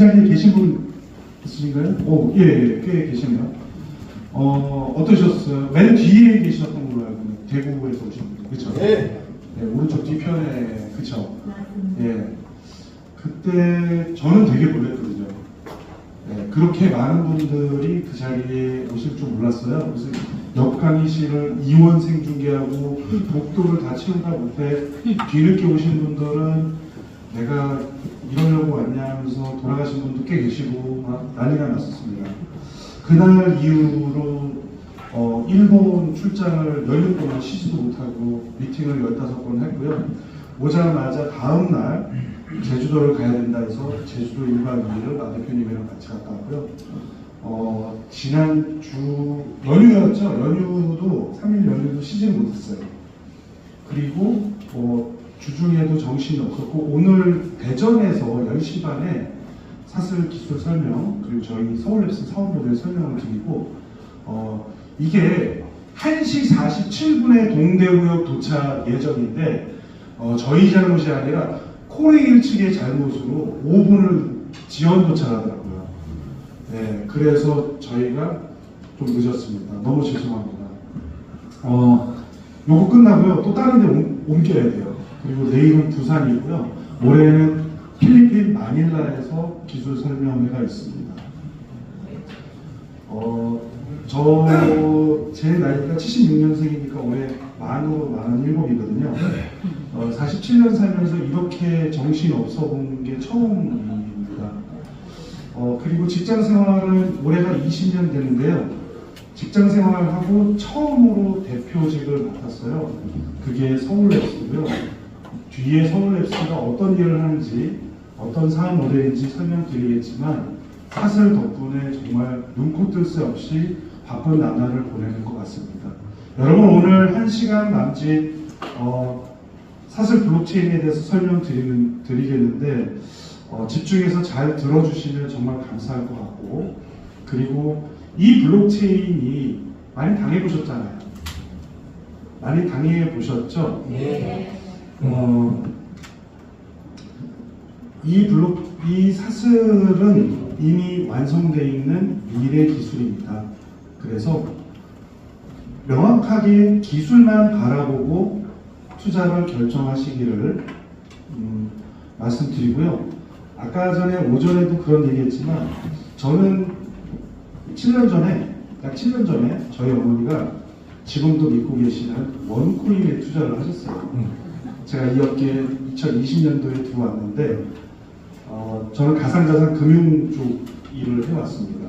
자리에 계신 분 있으신가요? 오, 예, 예, 꽤 계시네요. 어떠셨어요? 맨 뒤에 계셨던 걸로 알고 있는데, 대구에서 오신 분, 그쵸? 네. 네, 오른쪽 뒤편에, 그쵸? 예. 그때 저는 되게 놀랐거든요. 네, 그렇게 많은 분들이 그 자리에 오실 줄 몰랐어요. 그래서 옆강의실을 이원 생중계하고 복도를 다 채우다 못해 뒤늦게 오신 분들은 내가 이러려고 왔냐 하면서 돌아가신 분도 꽤 계시고 막 난리가 났었습니다. 그날 이후로 일본 출장을 열흘 동안 쉬지도 못하고 미팅을 15번 했고요. 오자마자 다음날 제주도를 가야 된다 해서 제주도 1박 2일을 마 대표님이랑 같이 갔다 왔고요. 지난 주 연휴였죠. 연휴도 3일 연휴도 쉬지를 못했어요. 그리고 주중에도 정신이 없었고 오늘 대전에서 10시 반에 사슬 기술 설명 그리고 저희 서울랩스 사업 모델 설명을 드리고 이게 1시 47분에 동대구역 도착 예정인데 저희 잘못이 아니라 코레일 측의 잘못으로 5분을 지연 도착하더라고요. 네, 그래서 저희가 좀 늦었습니다. 너무 죄송합니다. 요거 끝나고요. 또 다른 데 옮겨야 돼요. 그리고 내일은 부산이고요. 올해는 필리핀 마닐라에서 기술 설명회가 있습니다. 제 나이가 76년생이니까 올해 만으로 47이거든요. 47년 살면서 이렇게 정신 없어 본 게 처음입니다. 그리고 직장 생활은 올해가 20년 되는데요. 직장 생활하고 처음으로 대표직을 맡았어요. 그게 서울랩스고요. 뒤에 서울랩스가 어떤 일을 하는지, 어떤 사업 모델인지 설명드리겠지만 사슬 덕분에 정말 눈코 뜰 새 없이 바쁜 나날을 보내는 것 같습니다. 여러분 오늘 1시간 남짓 사슬 블록체인에 대해서 설명드리겠는데 집중해서 잘 들어주시면 정말 감사할 것 같고 그리고 이 블록체인이 많이 당해보셨잖아요. 많이 당해보셨죠? 네. 이 사슬은 이미 완성되어 있는 미래 기술입니다. 그래서 명확하게 기술만 바라보고 투자를 결정하시기를 말씀드리고요. 아까 전에 오전에도 그런 얘기했지만 저는 7년 전에 약 7년 전에 저희 어머니가 지금도 믿고 계시는 원코인에 투자를 하셨어요. 제가 이 업계에 2020년도에 들어왔는데 저는 가상자산 금융 쪽 일을 해왔습니다.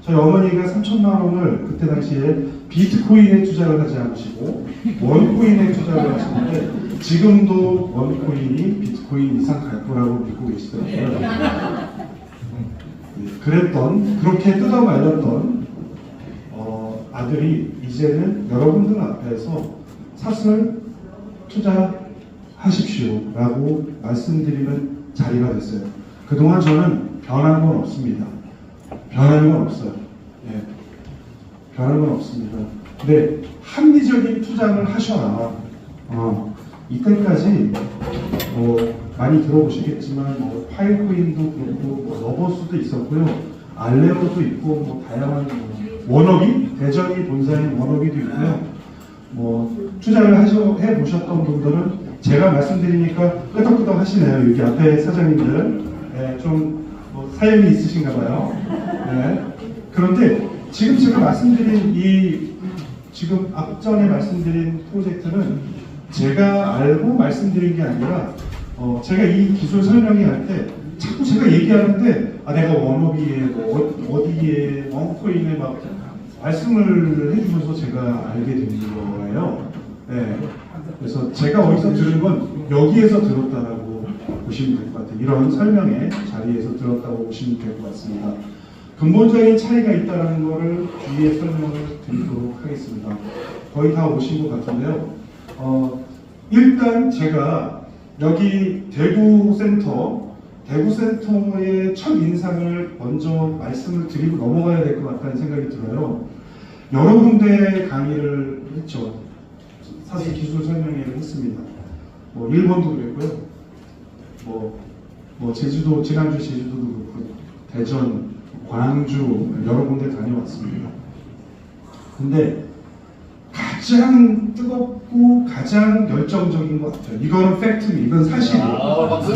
저희 어머니가 3천만 원을 그때 당시에 비트코인에 투자를 하지 않으시고 원코인에 투자를 하시는데 지금도 원코인이 비트코인 이상 갈 거라고 믿고 계시더라고요. 그렇게 뜯어 말렸던 아들이 이제는 여러분들 앞에서 사슬 투자하십시오 라고 말씀드리는 자리가 됐어요. 그동안 저는 변한 건 없습니다. 변한 건 없어요. 예. 변한 건 없습니다. 근데 합리적인 투자를 하셔라. 이때까지 많이 들어보시겠지만 파일코인도 그렇고 러버스도 있었고요. 알레로도 있고 다양한 워너비, 대전이 본사인 워너비도 있고요. 투자를 해보셨던 분들은 제가 말씀드리니까 끄덕끄덕 하시네요. 여기 앞에 사장님들 좀 사연이 있으신가 봐요. 네. 그런데 지금 말씀드린 지금 앞전에 말씀드린 프로젝트는 제가 알고 말씀드린 게 아니라 제가 이 기술 설명회 때 자꾸 제가 얘기하는데 내가 워너비에 어디에 원코인에 막 말씀을 해주셔서 제가 알게 된 거예요. 네. 그래서 제가 어디서 들은 건 여기에서 들었다라고 보시면 될 것 같아요. 이런 설명의 자리에서 들었다고 보시면 될 것 같습니다. 근본적인 차이가 있다는 것을 뒤에 설명을 드리도록 하겠습니다. 거의 다 오신 것 같은데요. 일단 제가 여기 대구센터의 첫 인상을 먼저 말씀을 드리고 넘어가야 될 것 같다는 생각이 들어요. 여러 군데 강의를 했죠. 사실 기술 설명회를 했습니다. 일본도 그랬고요. 제주도, 지난주 제주도도 그렇고, 대전, 광주 여러 군데 다녀왔습니다. 근데 가장 뜨겁고 가장 열정적인 것 같아요. 이거는 팩트입니다. 이건 사실이에요. 박수.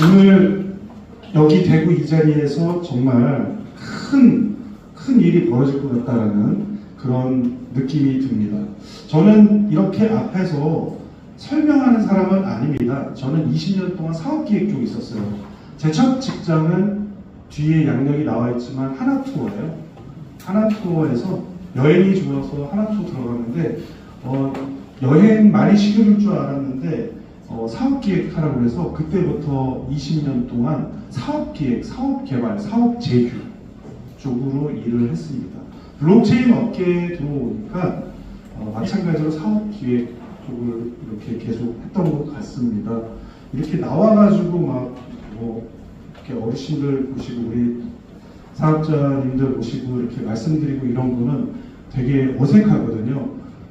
오늘 여기 대구 이 자리에서 정말 큰 일이 벌어질 것 같다라는 그런 느낌이 듭니다. 저는 이렇게 앞에서 설명하는 사람은 아닙니다. 저는 20년 동안 사업기획 쪽에 있었어요. 제 첫 직장은 뒤에 양력이 나와 있지만 하나투어예요. 하나투어에서 여행이 좋아서 하나투어 들어갔는데 여행 많이 시켜줄 줄 알았는데 사업기획하라고 해서 그때부터 20년 동안 사업기획, 사업개발, 사업제휴 쪽으로 일을 했습니다. 블록체인 업계에 들어오니까 마찬가지로 사업기획 쪽을 이렇게 계속 했던 것 같습니다. 이렇게 나와가지고 이렇게 어르신들 보시고 우리 사업자님들 보시고 이렇게 말씀드리고 이런 거는 되게 어색하거든요.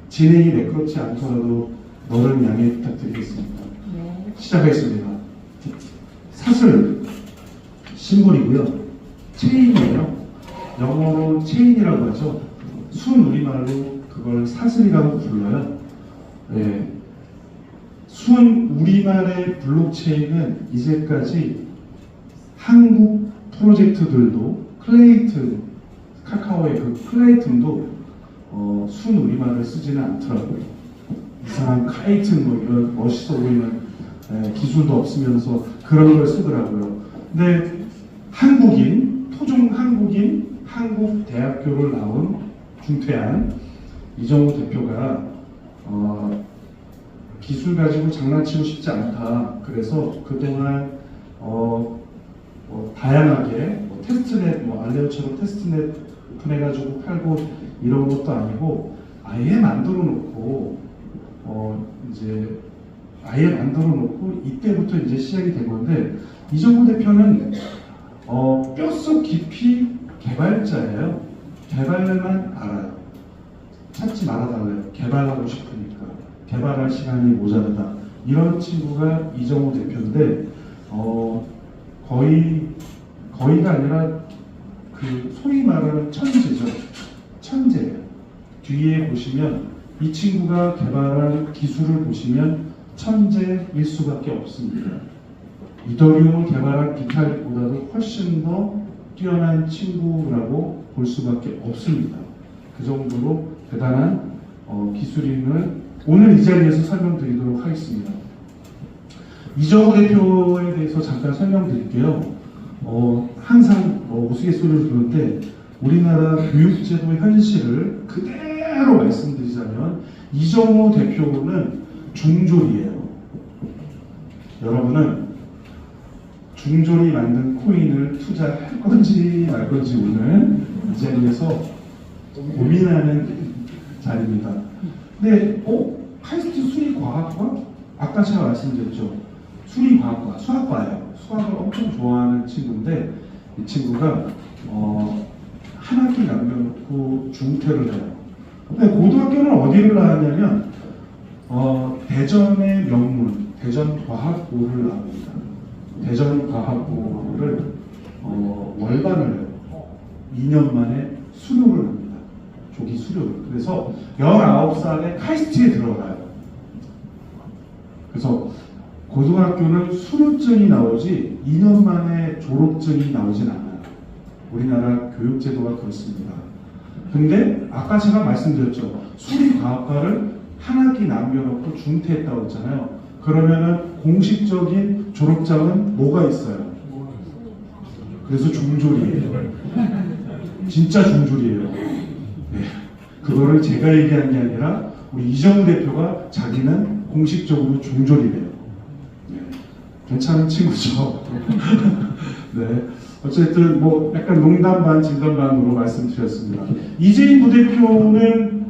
진행이 매끄럽지 않더라도 너른 양해 부탁드리겠습니다. 네. 시작하겠습니다. 사슬 심볼이고요. 체인이에요. 영어로 체인이라고 하죠. 순 우리말로 그걸 사슬이라고 불러요. 네. 순 우리말의 블록체인은 이제까지 한국 프로젝트들도 클레이트, 카카오의 그 클레이튼도 순 우리말을 쓰지는 않더라고요. 이상한 카이튼 뭐 이런 멋있어 보이는 기술도 없으면서 그런 걸 쓰더라고요. 근데 한국인, 토종 한국인, 한국대학교를 나온 중퇴한 이정우 대표가 기술 가지고 장난치고 싶지 않다. 그래서 그동안 다양하게 테스트넷, 알레오처럼 테스트넷 오픈해가지고 팔고 이런 것도 아니고 아예 만들어 놓고 이제 아예 만들어 놓고 이때부터 이제 시작이 된 건데 이정우 대표는 뼛속 깊이 개발자예요. 개발만 알아요. 찾지 말아달래요. 개발하고 싶으니까. 개발할 시간이 모자르다. 이런 친구가 이정우 대표인데 거의가 아니라 그 소위 말하는 천재죠. 천재예요. 뒤에 보시면 이 친구가 개발한 기술을 보시면 천재일 수밖에 없습니다. 이더리움을 개발한 비탈보다도 훨씬 더 뛰어난 친구라고 볼 수밖에 없습니다. 그 정도로 대단한 기술인을 오늘 이 자리에서 설명드리도록 하겠습니다. 이정우 대표에 대해서 잠깐 설명드릴게요. 항상 우스갯소리를 부르는데 우리나라 교육제도 현실을 그대로 말씀드리자면 이정우 대표는 중졸이에요. 여러분은 중졸이 만든 코인을 투자할 건지 말 건지 오늘 이 자리에서 고민하는 자리입니다. 근데 카이스트 수리과학과? 아까 제가 말씀드렸죠. 수리과학과, 수학과예요. 수학을 엄청 좋아하는 친구인데 이 친구가 한 학기 남겨놓고 중퇴를 해요. 근데 고등학교는 어디를 나왔냐면 대전의 명문 대전과학고를 나옵니다. 대전과학고를 월반을 해요. 2년 만에 수료를 합니다. 조기 수료를. 그래서 19살에 카이스트에 들어가요. 그래서 고등학교는 수료증이 나오지 2년 만에 졸업증이 나오진 않아요. 우리나라 교육제도가 그렇습니다. 근데 아까 제가 말씀드렸죠. 수리과학과를 한 학기 남겨놓고 중퇴했다고 했잖아요. 그러면은 공식적인 졸업장은 뭐가 있어요? 그래서 중졸이에요. 진짜 중졸이에요. 네. 그거를 제가 얘기한 게 아니라 우리 이정우 대표가 자기는 공식적으로 중졸이래요. 네. 괜찮은 친구죠. 네. 어쨌든 약간 농담 반 진담 반으로 말씀드렸습니다. 이재인 부대표는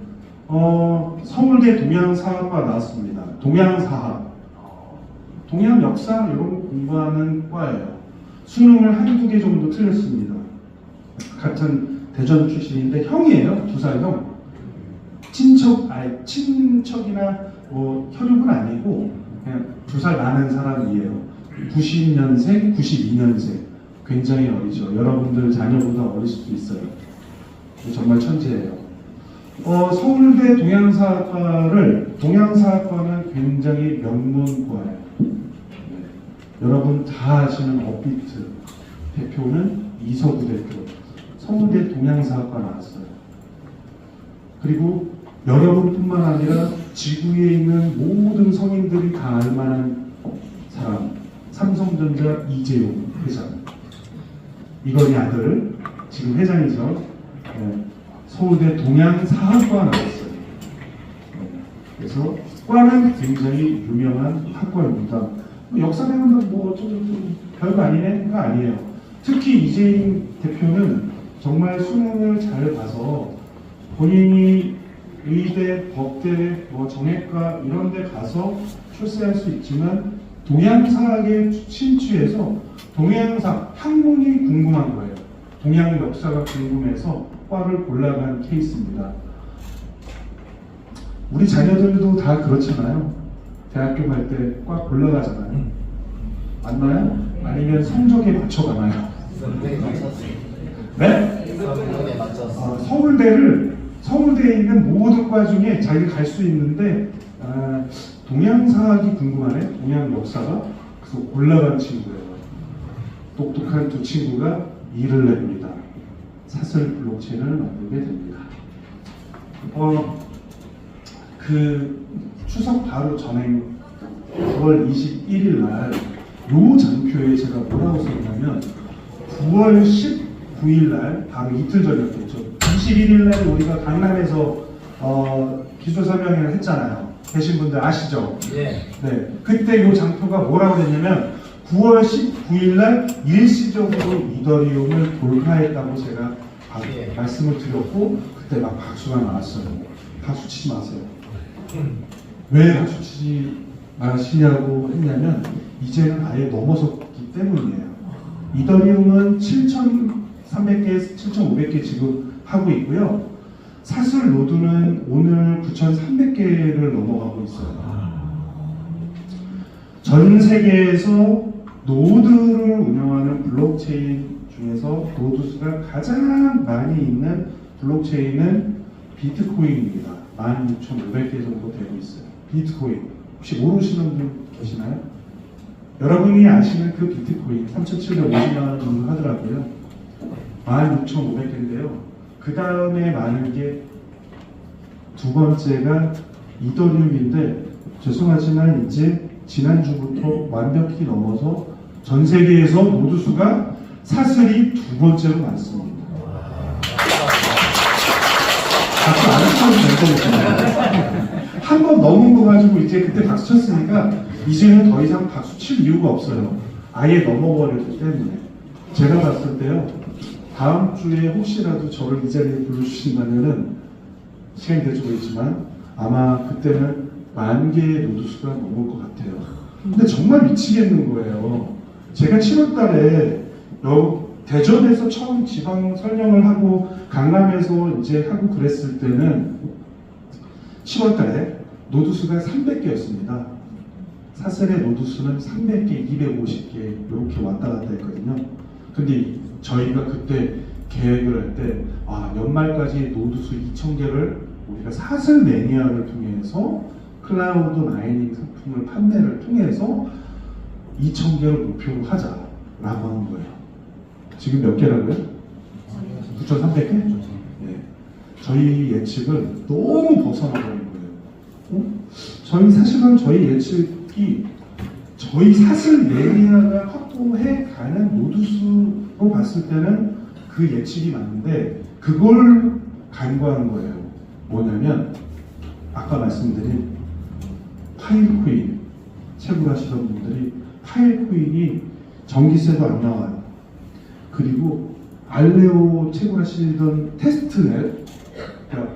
서울대 동양사학과 나왔습니다. 동양사학, 동양 역사 이런 거 공부하는 과예요. 수능을 한두 개 정도 틀렸습니다. 같은 대전 출신인데 형이에요. 2살 형. 친척이나 뭐 혈육은 아니고 그냥 2살 많은 사람이에요. 90년생, 92년생. 굉장히 어리죠. 여러분들 자녀보다 어릴 수도 있어요. 정말 천재예요. 서울대 동양사학과는 굉장히 명문과예요. 여러분 다 아시는 업비트 대표는 이서구 대표. 서울대 동양사학과 나왔어요. 그리고 여러분뿐만 아니라 지구에 있는 모든 성인들이 다 알만한 사람, 삼성전자 이재용 회장. 이건희 아들, 지금 회장이죠. 서울대 동양사학과 나왔어요. 그래서 과는 굉장히 유명한 학과입니다. 역사 배우는 좀 별거 아니네가 아니에요. 특히 이재용 대표는 정말 수능을 잘 봐서 본인이 의대, 법대, 정외과 이런 데 가서 출세할 수 있지만 동양사학에 심취해서 동양사 학문이 궁금한 거예요. 동양 역사가 궁금해서 과를 골라간 케이스입니다. 우리 자녀들도 다 그렇잖아요. 대학교 갈 때 과 골라가잖아요. 맞나요? 아니면 성적에 맞춰가나요? 네? 서울대에 있는 모든 과 중에 자기가 갈 수 있는데 동양사학이 궁금하네. 동양 역사가. 그래서 골라간 친구예요. 똑똑한 두 친구가 일을 냅니다. 사설 블록체인을 만들게 됩니다. 그 추석 바로 전에 9월 21일 날 요 장표에 제가 뭐라고 썼냐면 9월 19일 날 바로 이틀 전이었겠죠. 21일 날 우리가 강남에서 기술 설명회를 했잖아요. 계신 분들 아시죠? 네. 그때 요 장표가 뭐라고 됐냐면 9월 19일 날 일시적으로 이더리움을 돌파했다고 제가 말씀을 드렸고 그때 막 박수가 나왔어요. 박수 치지 마세요. 왜 박수 치지 마시냐고 했냐면 이제는 아예 넘어섰기 때문이에요. 이더리움은 7,300개, 7,500개 지금 하고 있고요. 사슬 노드는 오늘 9,300개를 넘어가고 있어요. 전 세계에서 노드를 운영하는 블록체인 중에서 노드 수가 가장 많이 있는 블록체인은 비트코인입니다. 16,500개 정도 되고 있어요. 비트코인. 혹시 모르시는 분 계시나요? 여러분이 아시는 그 비트코인 3,750만 원 정도 하더라고요. 16,500개인데요. 그 다음에 많은 게 두 번째가 이더리움인데 죄송하지만 이제 지난주부터 완벽히 넘어서 전 세계에서 노드 수가 사슬이 두 번째로 많습니다. 박수 안 쳐도 될 거잖아요. 한 번 넘은 거 가지고 이제 그때 박수 쳤으니까 이제는 더 이상 박수 칠 이유가 없어요. 아예 넘어버렸기 때문에. 제가 봤을 때요. 다음 주에 혹시라도 저를 이 자리에 불러주신다면은 시간이 될지 모르겠지만 아마 그때는 10,000개의 노드수가 넘을 것 같아요. 근데 정말 미치겠는 거예요. 제가 7월 달에 대전에서 처음 지방 설명을 하고 강남에서 이제 하고 그랬을 때는 7월 달에 노드수가 300개였습니다. 사슬의 노드수는 300개, 250개 이렇게 왔다 갔다 했거든요. 근데 저희가 그때 계획을 할 때 연말까지 노드수 2,000개를 우리가 사슬 매니아를 통해서 클라우드 마이닝 상품을 판매를 통해서 2,000개를 목표로 하자라고 하는 거예요. 지금 몇 개라고요? 9,300개? 네. 저희 예측을 너무 벗어나버린 거예요. 사실은 저희 예측이 저희 사슬 매니아가 확보해 가는 노드수로 봤을 때는 그 예측이 맞는데 그걸 간과한 거예요. 뭐냐면 아까 말씀드린 파일코인 채굴하시던 분들이 파일코인이 전기세도 안 나와요. 그리고 알레오 채굴하시던 테스트넷, 그러니까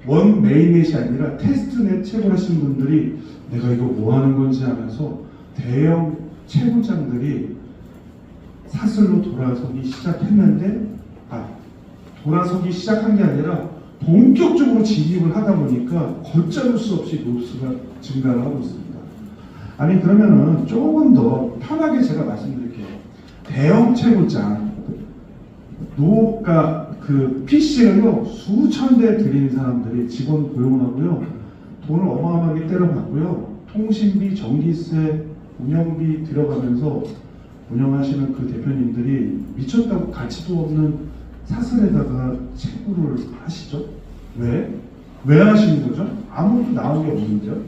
원 메인넷이 아니라 테스트넷 채굴하시는 분들이 내가 이거 뭐 하는 건지 하면서 대형 채굴장들이 사슬로 돌아서기 시작했는데 돌아서기 시작한 게 아니라 본격적으로 진입을 하다 보니까 걷잡을 수 없이 노수가 증가를 하고 있습니다. 아니 그러면은 조금 더 편하게 제가 말씀드릴게요. 대형 채굴장 노가 그 PC를요 수천 대 들인 사람들이 직원 고용을 하고요, 돈을 어마어마하게 때려받고요, 통신비, 전기세, 운영비 들어가면서 운영하시는 그 대표님들이 미쳤다고 가치도 없는 사슬에다가 채굴을 하시죠. 왜? 왜 하시는 거죠? 아무것도 나온 게 없는데요.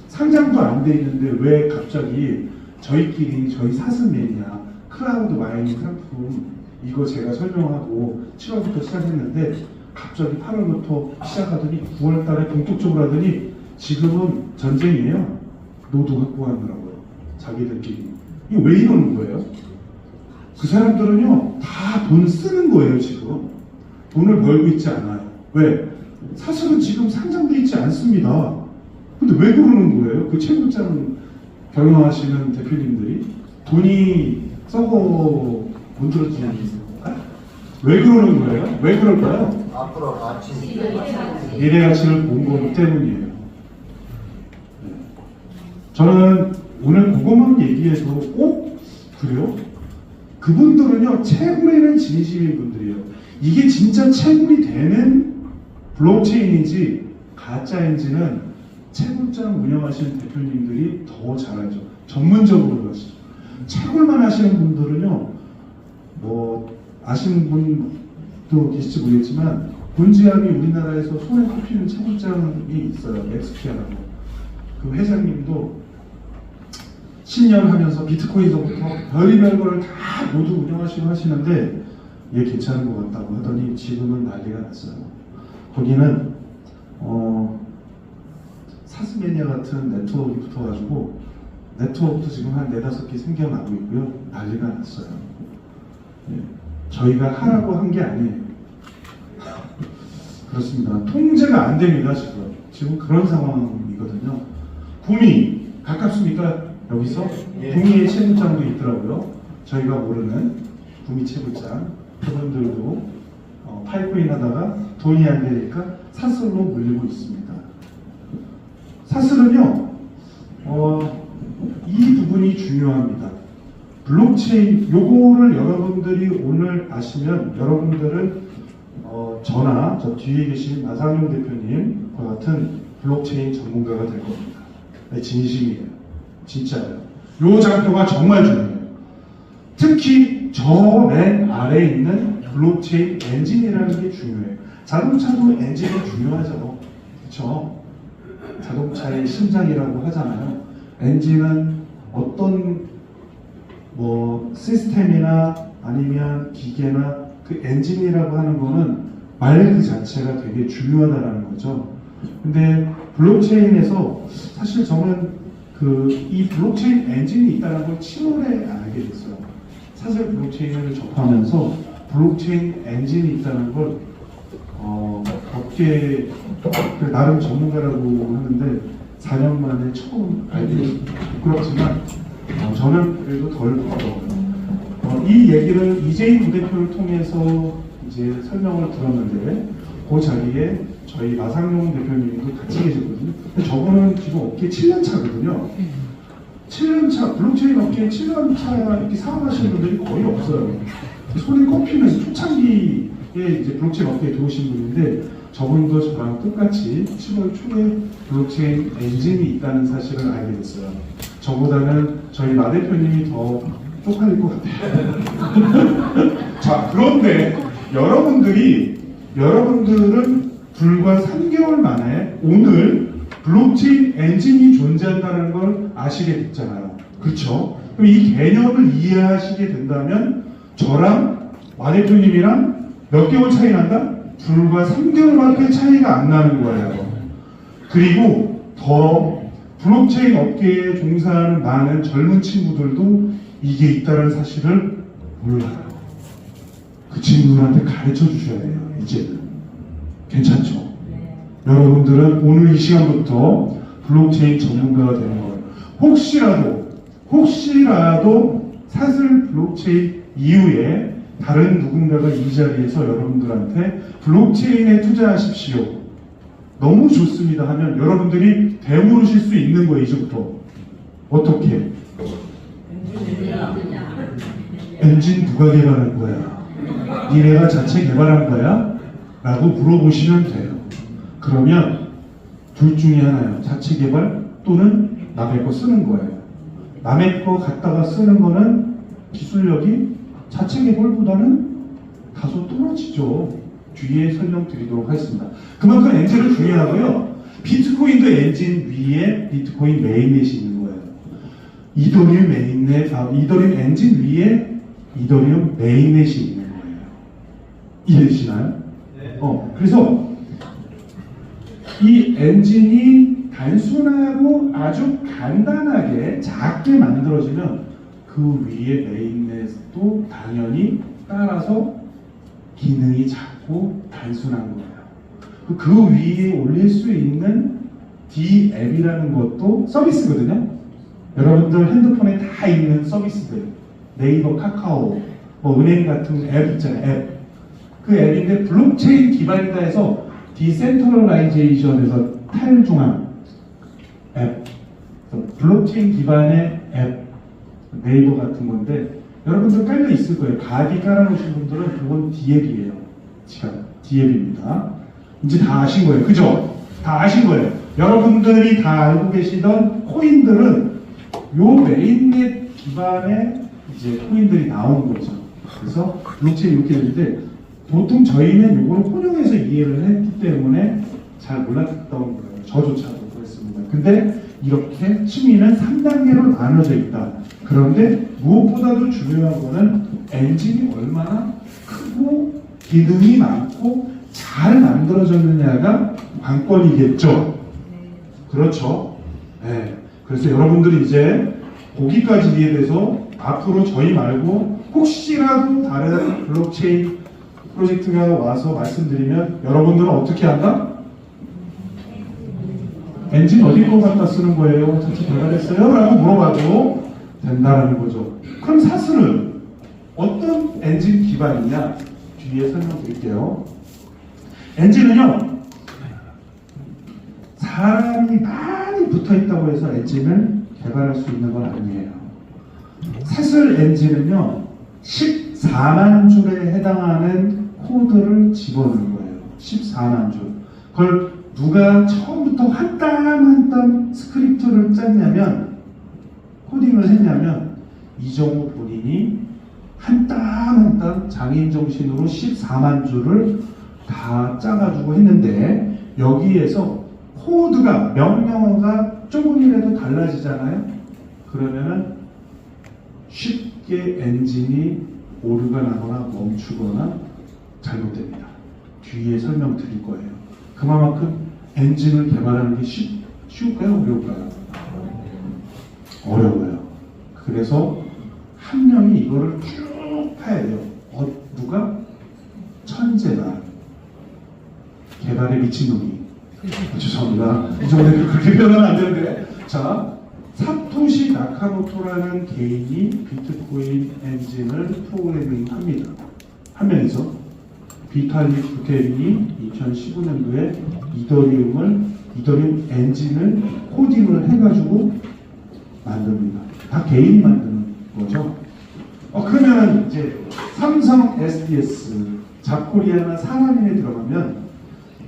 상장도 안 돼 있는데 왜 갑자기 저희끼리 저희 사슴 매니아 클라우드 마이닝 상품 이거 제가 설명하고 7월부터 시작했는데 갑자기 8월부터 시작하더니 9월 달에 본격적으로 하더니 지금은 전쟁이에요. 노드 확보하느라고요. 자기들끼리. 이거 왜 이러는 거예요? 그 사람들은요 다 돈 쓰는 거예요. 지금 돈을 벌고 있지 않아요. 왜? 사실은 지금 상장돼 있지 않습니다. 근데 왜 그러는 거예요? 그 채굴장 경영하시는 대표님들이 돈이 썩어 문드러지는 왜 그러는 거예요? 왜 그럴까요? 앞으로 같이 미래 가치를 본 것 때문이에요. 저는 오늘 그것만 얘기해도 그래요? 그분들은요 채굴에는 진심인 분들이에요. 이게 진짜 채굴이 되는 블록체인인지 가짜인지는 채굴장 운영하시는 대표님들이 더 잘 알죠. 전문적으로 하시죠. 채굴만 하시는 분들은요, 뭐 아시는 분도 계실지 모르겠지만 본지압이 우리나라에서 손에 꼽히는 채굴장이 있어요. 엑스피아라고. 그 회장님도 10년 하면서 비트코인서부터 별의별 거를 다 모두 운영하시고 하시는데 얘 괜찮은 것 같다고 하더니 지금은 난리가 났어요. 거기는 사스매니아 같은 네트워크가 붙어가지고 네트워크도 지금 한 4-5개 생겨나고 있고요. 난리가 났어요. 예. 저희가 하라고 한 게 아니에요. 그렇습니다. 통제가 안 됩니다. 지금 그런 상황이거든요. 구미 가깝습니까? 여기서 구미의 채굴장도 있더라고요. 저희가 모르는 구미 채굴장. 그분들도 파이코인 하다가 돈이 안 되니까 사슬로 물리고 있습니다. 사슬은요, 이 부분이 중요합니다. 블록체인, 요거를 여러분들이 오늘 아시면 여러분들은 저나 저 뒤에 계신 나상용 대표님과 같은 블록체인 전문가가 될 겁니다. 네, 진심이에요. 진짜예요. 요 장표가 정말 중요해요. 특히 저 맨 아래에 있는 블록체인 엔진이라는 게 중요해요. 자동차도 엔진이 중요하죠. 그렇죠? 자동차의 심장이라고 하잖아요. 엔진은 어떤 뭐 시스템이나 아니면 기계나 그 엔진이라고 하는 거는 말 그 자체가 되게 중요하다는 거죠. 근데 블록체인에서 사실 저는 이 블록체인 엔진이 있다는 걸 7월에 알게 됐어요. 사실 블록체인을 접하면서 블록체인 엔진이 있다는 걸 업계 나름 전문가라고 하는데 4년 만에 처음 알게 됐습니다. 부끄럽지만 저는 그래도 덜 부끄러워요. 이 얘기를 이재희 부대표를 통해서 이제 설명을 들었는데 그 자리에 저희 마상용 대표님도 같이 계셨거든요. 근데 저분은 지금 업계 7년 차거든요. 7년 차, 블록체인 업계에 7년 차 이렇게 사업하시는 분들이 거의 없어요. 손에 꼽히는 초창기에 이제 블록체인 업계에 들어오신 분인데 저분도 저랑 똑같이 7월 초에 블록체인 엔진이 있다는 사실을 알게 됐어요. 저보다는 저희 마 대표님이 더 쪽팔릴 것 같아요. 자, 그런데 여러분들은 불과 3개월 만에 오늘 블록체인 엔진이 존재한다는 걸 아시게 됐잖아요. 그렇죠? 그럼 이 개념을 이해하시게 된다면 저랑 마 대표님이랑 몇 개월 차이 난다? 불과 3개월밖에 차이가 안 나는 거예요. 그리고 더 블록체인 업계에 종사하는 많은 젊은 친구들도 이게 있다는 사실을 몰라요. 그 친구들한테 가르쳐 주셔야 돼요. 이제는. 괜찮죠? 여러분들은 오늘 이 시간부터 블록체인 전문가가 되는 거예요. 혹시라도 사슬 블록체인 이후에 다른 누군가가 이 자리에서 여러분들한테 블록체인에 투자하십시오, 너무 좋습니다 하면 여러분들이 되물으실 수 있는 거예요. 이제부터 어떻게? 엔진 누가 개발한 거야? 니네가 자체 개발한 거야? 라고 물어보시면 돼요. 그러면 둘 중에 하나예요. 자체 개발 또는 남의 거 쓰는 거예요. 남의 거 갖다가 쓰는 거는 기술력이 자체 개발보다는 다소 떨어지죠. 뒤에 설명드리도록 하겠습니다. 그만큼 엔진은 중요하고요. 비트코인도 엔진 위에 비트코인 메인넷이 있는 거예요. 이더리움 메인넷, 이더리움 엔진 위에 이더리움 메인넷이 있는 거예요. 이해되시나요? 네. 그래서 이 엔진이 단순하고 아주 간단하게 작게 만들어지면 그 위에 메인넷도 당연히 따라서 기능이 작고 단순한 거예요. 그 위에 올릴 수 있는 D 앱이라는 것도 서비스거든요. 여러분들 핸드폰에 다 있는 서비스들, 네이버, 카카오, 뭐 은행 같은 앱 있잖아요. 앱. 그 앱인데 블록체인 기반이다 해서 디센트럴라이제이션에서 탈중앙 앱, 블록체인 기반의 앱, 네이버 같은 건데 여러분들 깔려 있을 거예요. 가디 깔아놓으신 분들은 그건 D앱이에요. 지금 D앱입니다. 이제 다 아신 거예요. 그죠? 다 아신 거예요. 여러분들이 다 알고 계시던 코인들은 요 메인넷 기반의 이제 코인들이 나온 거죠. 그래서 블록체인 이렇게 되는데 보통 저희는 요거를 혼용해서 이해를 했기 때문에 잘 몰랐던 거예요. 저조차도 그랬습니다. 근데 이렇게 층위는 3단계로 나눠져 있다. 그런데 무엇보다도 중요한 거는 엔진이 얼마나 크고 기능이 많고 잘 만들어졌느냐가 관건이겠죠. 그렇죠. 네. 그래서 여러분들이 이제 거기까지 이해돼서 앞으로 저희 말고 혹시라도 다른 블록체인 프로젝트가 와서 말씀드리면 여러분들은 어떻게 한다? 엔진 어디 거 갖다 쓰는 거예요? 자체 개발했어요? 라고 물어봐도 된다라는 거죠. 그럼 사슬은 어떤 엔진 기반이냐? 뒤에 설명드릴게요. 엔진은요, 사람이 많이 붙어있다고 해서 엔진을 개발할 수 있는 건 아니에요. 사슬 엔진은요, 14만 줄에 해당하는 코드를 집어넣는 거예요. 14만 줄. 그걸 누가 처음부터 한 땀 한 땀 스크립트를 짰냐면, 코딩을 했냐면, 이정우 본인이 한 땀 한 땀 장애인 정신으로 14만 줄을 다 짜가지고 했는데, 여기에서 코드가, 명령어가 조금이라도 달라지잖아요? 그러면은 쉽게 엔진이 오류가 나거나 멈추거나 잘못됩니다. 뒤에 설명드릴 거예요. 그만큼 엔진을 개발하는 게 쉬울까요? 어려울까요? 어려워요. 그래서 한 명이 이거를 쭉 파야 돼요. 누가? 천재다. 개발에 미친놈이. 죄송합니다. 이 정도는 그렇게 표현하면 안 되는데. 자, 사토시 나카모토라는 개인이 비트코인 엔진을 프로그래밍합니다. 한 명이서. 비탈릭 부테린이 2015년도에 이더리움 엔진을 코딩을 해가지고 만듭니다. 다 개인이 만드는 거죠. 그러면 이제 삼성 SDS, 잡코리아나 산하민에 들어가면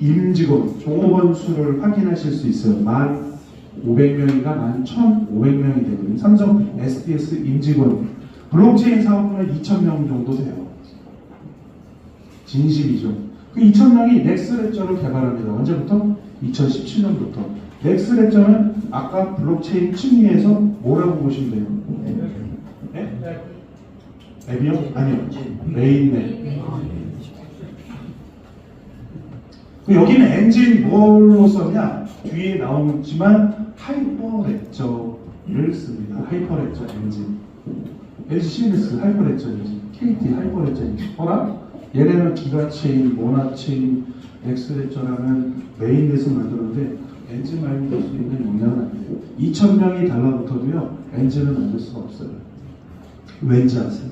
임직원, 종업원 수를 확인하실 수 있어요. 1,500명인가 1,1,500명이 되거든요. 삼성 SDS 임직원, 블록체인 사업부는 2,000명 정도 돼요. 진심이죠. 그 2,000명이 넥스레저를 개발합니다. 언제부터? 2017년부터. 넥스레저는 아까 블록체인 층위에서 뭐라고 보시면 돼요? 네? 앱이요? 아니요. 메인넷. 여기는 엔진 뭘로 썼냐? 뒤에 나오지만 하이퍼레저를 씁니다. 하이퍼레저 엔진. LG 시리스 하이퍼레저 엔진, KT 하이퍼레저 엔진. 얘네는 기가체인, 모나체인, 엑스레저라는 메인넷을 만들었는데 엔진 말고 할 수 있는 용량은 안 돼요. 2,000명이 달라붙어도요 엔진을 만들 수가 없어요. 왠지 아세요?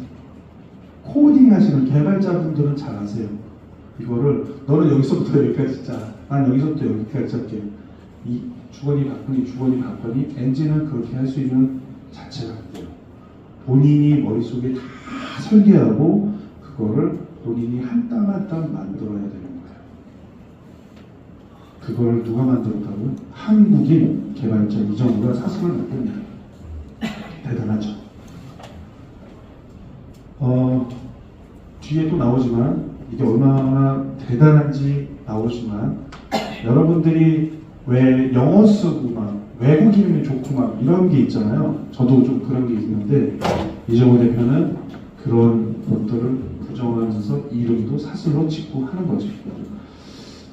코딩 하시는 개발자분들은 잘 아세요. 이거를 너는 여기서부터 여기까지 짜. 난 여기서부터 여기까지 짤게. 이 주거니 받거니 엔진은 그렇게 할 수 있는 자체가 안 돼요. 본인이 머릿속에 다 설계하고 그거를 본인이 한 땀 한 땀 만들어야 되는 거예요. 그걸 누가 만들었다고요? 한국인 개발자 이정우가 사슴을 만듭니다. 대단하죠. 뒤에 또 나오지만 이게 얼마나 대단한지 나오지만 여러분들이 왜 영어 쓰고 막 외국인이 좋고 막 이런 게 있잖아요. 저도 좀 그런 게 있는데 이정우 대표는 그런 것들을 부정하면서 이름도 사슬로 짓고 하는 거죠.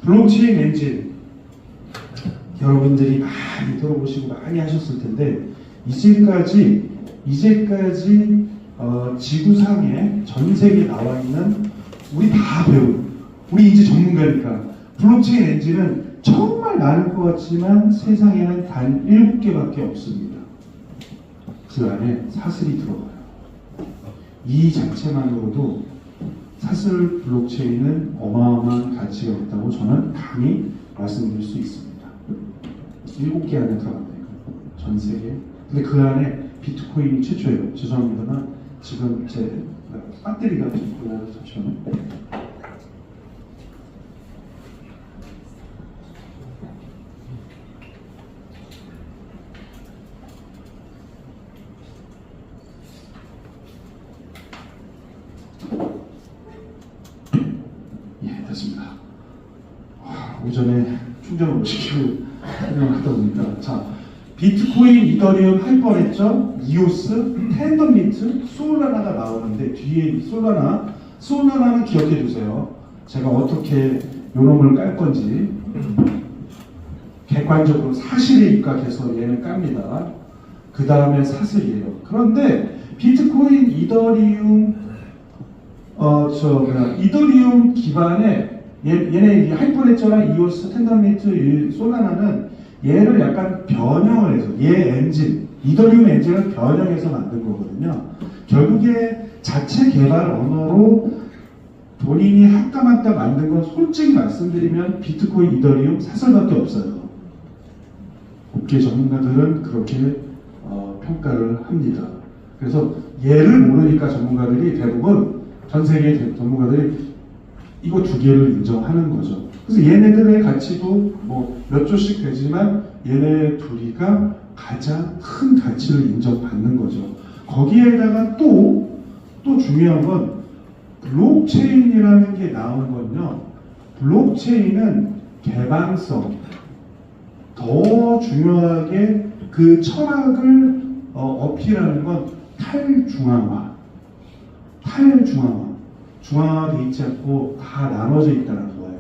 블록체인 엔진 여러분들이 많이 들어보시고 많이 하셨을 텐데 이제까지 지구상에 전 세계에 나와 있는 우리 다 배운 우리 이제 전문가니까 블록체인 엔진은 정말 많을 것 같지만 세상에는 단 7개밖에 없습니다. 그 안에 사슬이 들어가요. 이 자체만으로도 사슬 블록체인은 어마어마한 가치가 있다고 저는 감히 말씀드릴 수 있습니다. 7개 안에 들어간다. 전 세계. 근데 그 안에 비트코인이 최초예요. 죄송합니다만 지금 제 배터리가 있고 잠시만요. 예, 됐습니다. 오전에 충전을 못 시키고 하다 보니까 자 비트코인, 이더리움 할 뻔했죠. 이오스, 텐더미트, 솔라나가 나오는데 뒤에 솔라나는 기억해 두세요. 제가 어떻게 요놈을 깔 건지 객관적으로 사실에 입각해서 얘는 깝니다. 그 다음에 사슬이에요. 그런데 비트코인, 이더리움 이더리움 기반의 얘네 할 뻔했잖아. 이오스, 텐더미트, 솔라나는 얘를 약간 변형을 해서 얘 엔진, 이더리움 엔진을 변형해서 만든 거거든요. 결국에 자체 개발 언어로 본인이 한 땀 한 땀 만든 건 솔직히 말씀드리면 비트코인, 이더리움, 사슬밖에 없어요. 업계 전문가들은 그렇게 평가를 합니다. 그래서 얘를 모르니까 전문가들이 대부분 전 세계 전문가들이 이거 두 개를 인정하는 거죠. 그래서 얘네들의 가치도 뭐 몇 조씩 되지만 얘네 둘이가 가장 큰 가치를 인정받는 거죠. 거기에다가 또 중요한 건 블록체인이라는 게 나온 건요. 블록체인은 개방성, 더 중요하게 그 철학을 어필하는 건 탈중앙화. 중앙화되어 있지 않고 다 나눠져 있다는 거예요.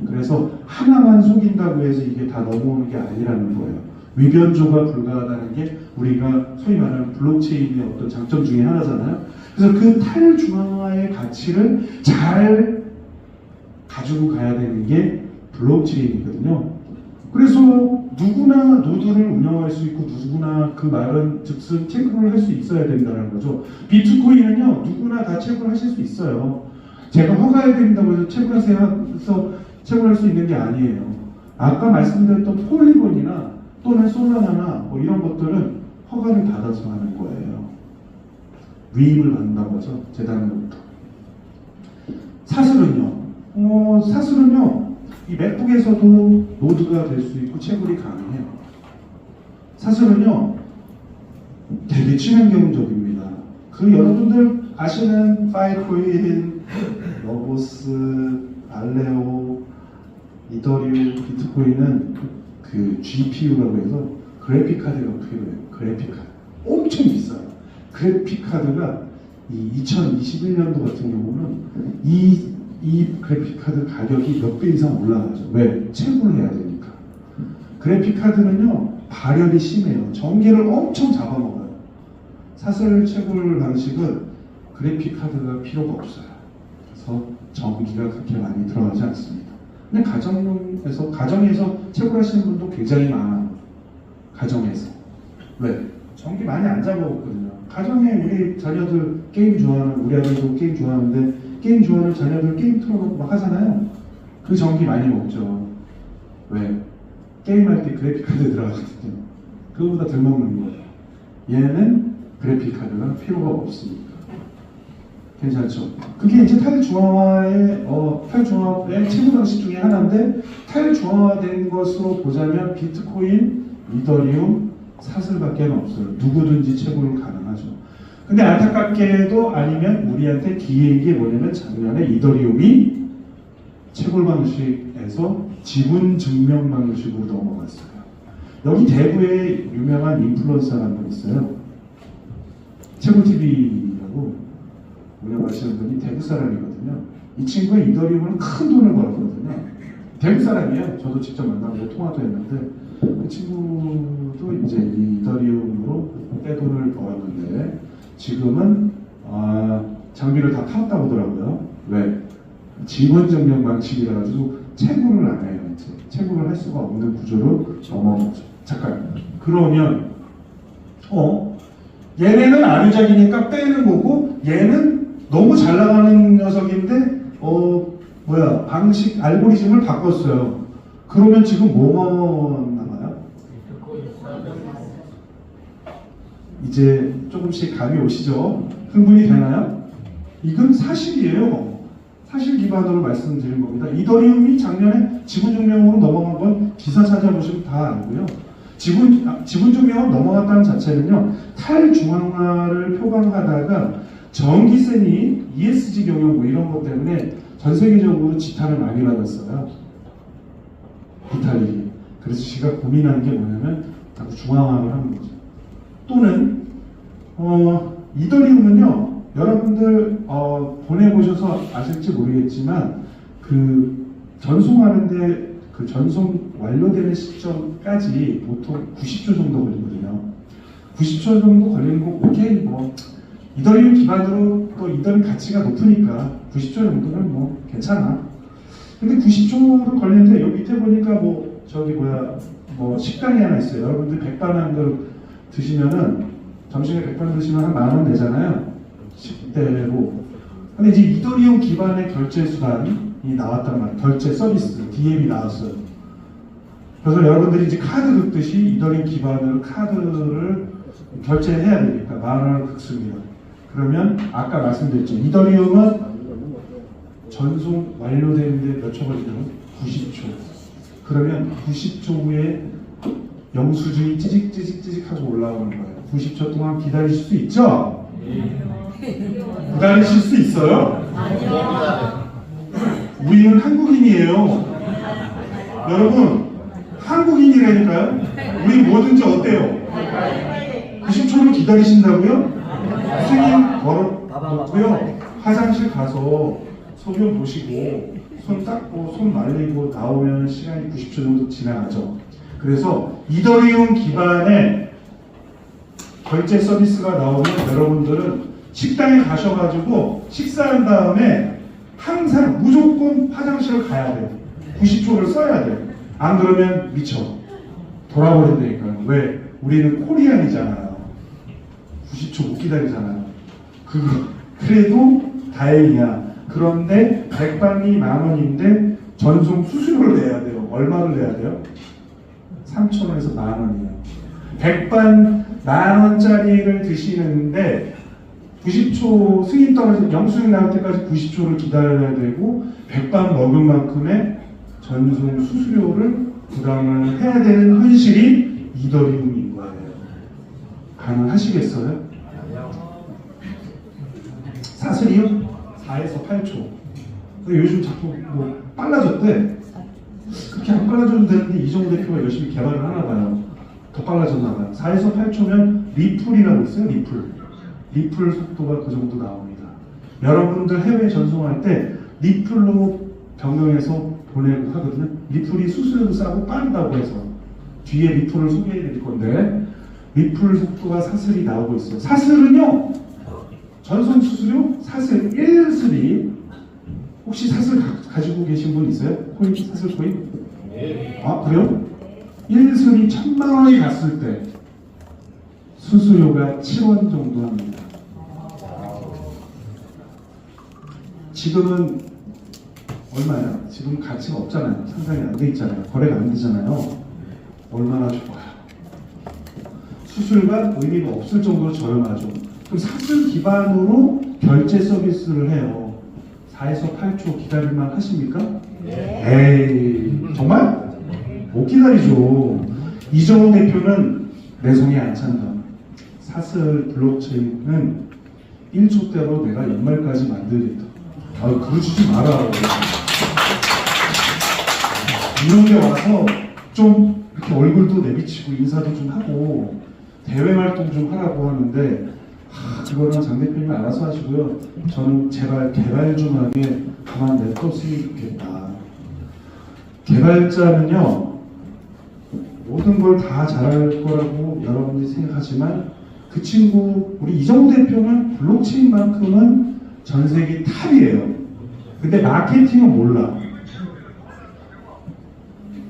그래서 하나만 속인다고 해서 이게 다 넘어오는 게 아니라는 거예요. 위변조가 불가하다는 게 우리가 소위 말하는 블록체인의 어떤 장점 중에 하나잖아요. 그래서 그 탈중앙화의 가치를 잘 가지고 가야 되는 게 블록체인이거든요. 그래서 누구나 노드를 운영할 수 있고 누구나 그 말은 즉슨 체크를 할 수 있어야 된다는 거죠. 비트코인은요 누구나 다 체크를 하실 수 있어요. 제가 허가해야 된다고 해서 체크할 수 있는 게 아니에요. 아까 말씀드렸던 폴리곤이나 또는 솔라나나 뭐 이런 것들은 허가를 받아서 하는 거예요. 위임을 받는다고 하죠. 재단으로부터. 사슬은요 이 맥북에서도 노드가 될 수 있고 채굴이 가능해요. 사슬은요 되게 친환경적입니다. 그 여러분들 아시는 파이코인, 러보스, 알레오, 이더리움, 비트코인은 그 GPU라고 해서 그래픽 카드가 필요해요. 그래픽 카드 엄청 비싸요. 그래픽 카드가 이 2021년도 같은 경우는 이 그래픽 카드 가격이 몇 배 이상 올라가죠. 왜? 채굴을 해야 되니까. 그래픽 카드는요 발열이 심해요. 전기를 엄청 잡아먹어요. 사슬 채굴 방식은 그래픽 카드가 필요가 없어요. 그래서 전기가 그렇게 많이 들어가지 않습니다. 근데 가정에서 채굴하시는 분도 굉장히 많아요. 가정에서. 왜? 전기 많이 안 잡아먹거든요. 가정에 우리 자녀들 게임 좋아하는, 우리 아들도 게임 좋아하는데 게임 좋아하는 자녀들 게임 틀어놓고 막 하잖아요. 그 전기 많이 먹죠. 왜? 게임할 때 그래픽카드 들어가거든요. 그거보다 덜 먹는 거예요. 얘는 그래픽카드가 필요가 없으니까. 괜찮죠? 그게 이제 탈중앙화의 최고 방식 중에 하나인데, 탈중앙화된 것으로 보자면 비트코인, 이더리움, 사슬밖에 없어요. 누구든지 채굴 가능하죠. 근데 안타깝게도 아니면 우리한테 기회인 게 뭐냐면 작년에 이더리움이 채굴 방식에서 지분 증명 방식으로 넘어갔어요. 여기 대구에 유명한 인플루언서가 한 분 있어요. 채굴TV라고 운영하시는 분이 대구 사람이거든요. 이 친구가 이더리움으로 큰 돈을 벌었거든요. 대구 사람이에요. 저도 직접 만나고 통화도 했는데 그 친구도 이제 이더리움으로 떼돈을 벌었는데 지금은 장비를 다 팔았다고 하더라고요. 왜? 지분 증명 방식이라 가지고 채굴을 안 해요. 이제 채굴을 할 수가 없는 구조로 넘어가죠. 잠깐. 그러면 얘네는 아류작이니까 빼는 거고 얘는 너무 잘 나가는 녀석인데 방식 알고리즘을 바꿨어요. 그러면 지금 뭐만 남아요? 이제 조금씩 감이 오시죠? 흥분이 되나요? 이건 사실이에요. 사실 기반으로 말씀드린 겁니다. 이더리움이 작년에 지분증명으로 넘어간 건 기사 찾아보시면 다 알고요. 지분증명으로 넘어갔다는 자체는요, 탈중앙화를 표방하다가 전기세니 ESG 경영 뭐 이런 것 때문에 전 세계적으로 지탄을 많이 받았어요. 비탈릭이. 그래서 제가 고민하는 게 뭐냐면 자꾸 중앙화를 하는 거죠. 또는 이더리움은요, 여러분들 보내보셔서 아실지 모르겠지만 그 전송하는데 그 전송 완료되는 시점까지 보통 90초 정도 걸리거든요. 90초 정도 걸리는 거 오케이, 뭐 이더리움 기반으로 또 이더리움 가치가 높으니까 90초 정도는 뭐 괜찮아. 근데 90초를 걸리는데 여기 밑에 보니까 식당이 하나 있어요. 여러분들 백반 한 그릇 드시면은 점심에 백반 드시면 한 10,000원 내잖아요. 10대로. 근데 이제 이더리움 기반의 결제 수단이 나왔단 말이에요. 결제 서비스, DM이 나왔어요. 그래서 여러분들이 이제 카드 긁듯이 이더리움 기반으로 카드를 결제해야 되니까 10,000원을 긁습니다. 그러면 아까 말씀드렸죠. 이더리움은 전송 완료되는데 몇 초 걸리냐면 90초. 그러면 90초 후에 영수증이 찌직찌직 하고 올라오는 거예요. 90초 동안 기다리실 수 있죠? 기다리실 수 있어요? 아니요. 우리는 한국인이에요. 여러분, 한국인이라니까요? 우리 뭐든지 어때요? 90초를 기다리신다고요? 스님 걸어놓고요. 화장실 가서 소변 보시고 손 닦고 손 말리고 나오면 시간이 90초 정도 지나가죠. 그래서 이더리움 기반의 결제 서비스가 나오면 여러분들은 식당에 가셔가지고 식사한 다음에 항상 무조건 화장실을 가야 돼요. 90초를 써야 돼요. 안 그러면 미쳐. 돌아버린다니까요. 왜? 우리는 코리안이잖아요. 90초 못 기다리잖아요. 그래도 다행이야. 그런데 백반이 10,000원인데 전송 수수료를 내야 돼요. 얼마를 내야 돼요? 3,000원에서 10,000원이에요. 백반 10,000원짜리를 드시는데 90초 승인 떨어져 영수증 나올 때까지 90초를 기다려야 되고 백반 먹은 만큼의 전송 수수료를 부담을 해야 되는 현실이 이더리움인 거예요. 가능하시겠어요? 사슬이요? 4에서 8초. 요즘 자꾸 빨라졌대. 그렇게 안 빨라져도 되는데 이종우 대표가 열심히 개발을 하나 봐요. 더 빨라졌나 봐요. 4에서 8초면 리플이라고 있어요. 리플 속도가 그 정도 나옵니다. 여러분들 해외 전송할 때 리플로 변경해서 보내고 하거든요. 리플이 수수료도 싸고 빠르다고 해서 뒤에 리플을 소개해 드릴 건데 리플 속도가 사슬이 나오고 있어요. 사슬은요, 전송 수수료 사슬 1슬이 혹시 사슬 가지고 계신 분 있어요? 코인, 사슬 코인? 네. 아, 그래요? 1슬이 1,000만 원이 갔을 때 수수료가 7원 정도 합니다. 지금은 얼마야? 지금 가치가 없잖아요. 상장이 안 돼 있잖아요. 거래가 안 되잖아요. 얼마나 좋아요. 수수료가 의미가 없을 정도로 저렴하죠. 그럼 사슬 기반으로 결제 서비스를 해요. 4에서 8초 기다릴만 하십니까? 에이, 정말? 못 기다리죠. 이정호 대표는 내 손이 안 찬다. 사슬 블록체인은 1초대로 내가 연말까지 만들겠다. 그러시지 마라. 이런 게 와서 좀 이렇게 얼굴도 내비치고 인사도 좀 하고 대외 활동 좀 하라고 하는데 그거는 장 대표님이 알아서 하시고요. 저는 제발 개발 좀 하게 가만 냅뒀으면 좋겠다. 개발자는요 모든 걸 다 잘할 거라고 여러분들이 생각하지만 그 친구 우리 이정우 대표는 블록체인만큼은 전 세계 탑이에요. 근데 마케팅은 몰라.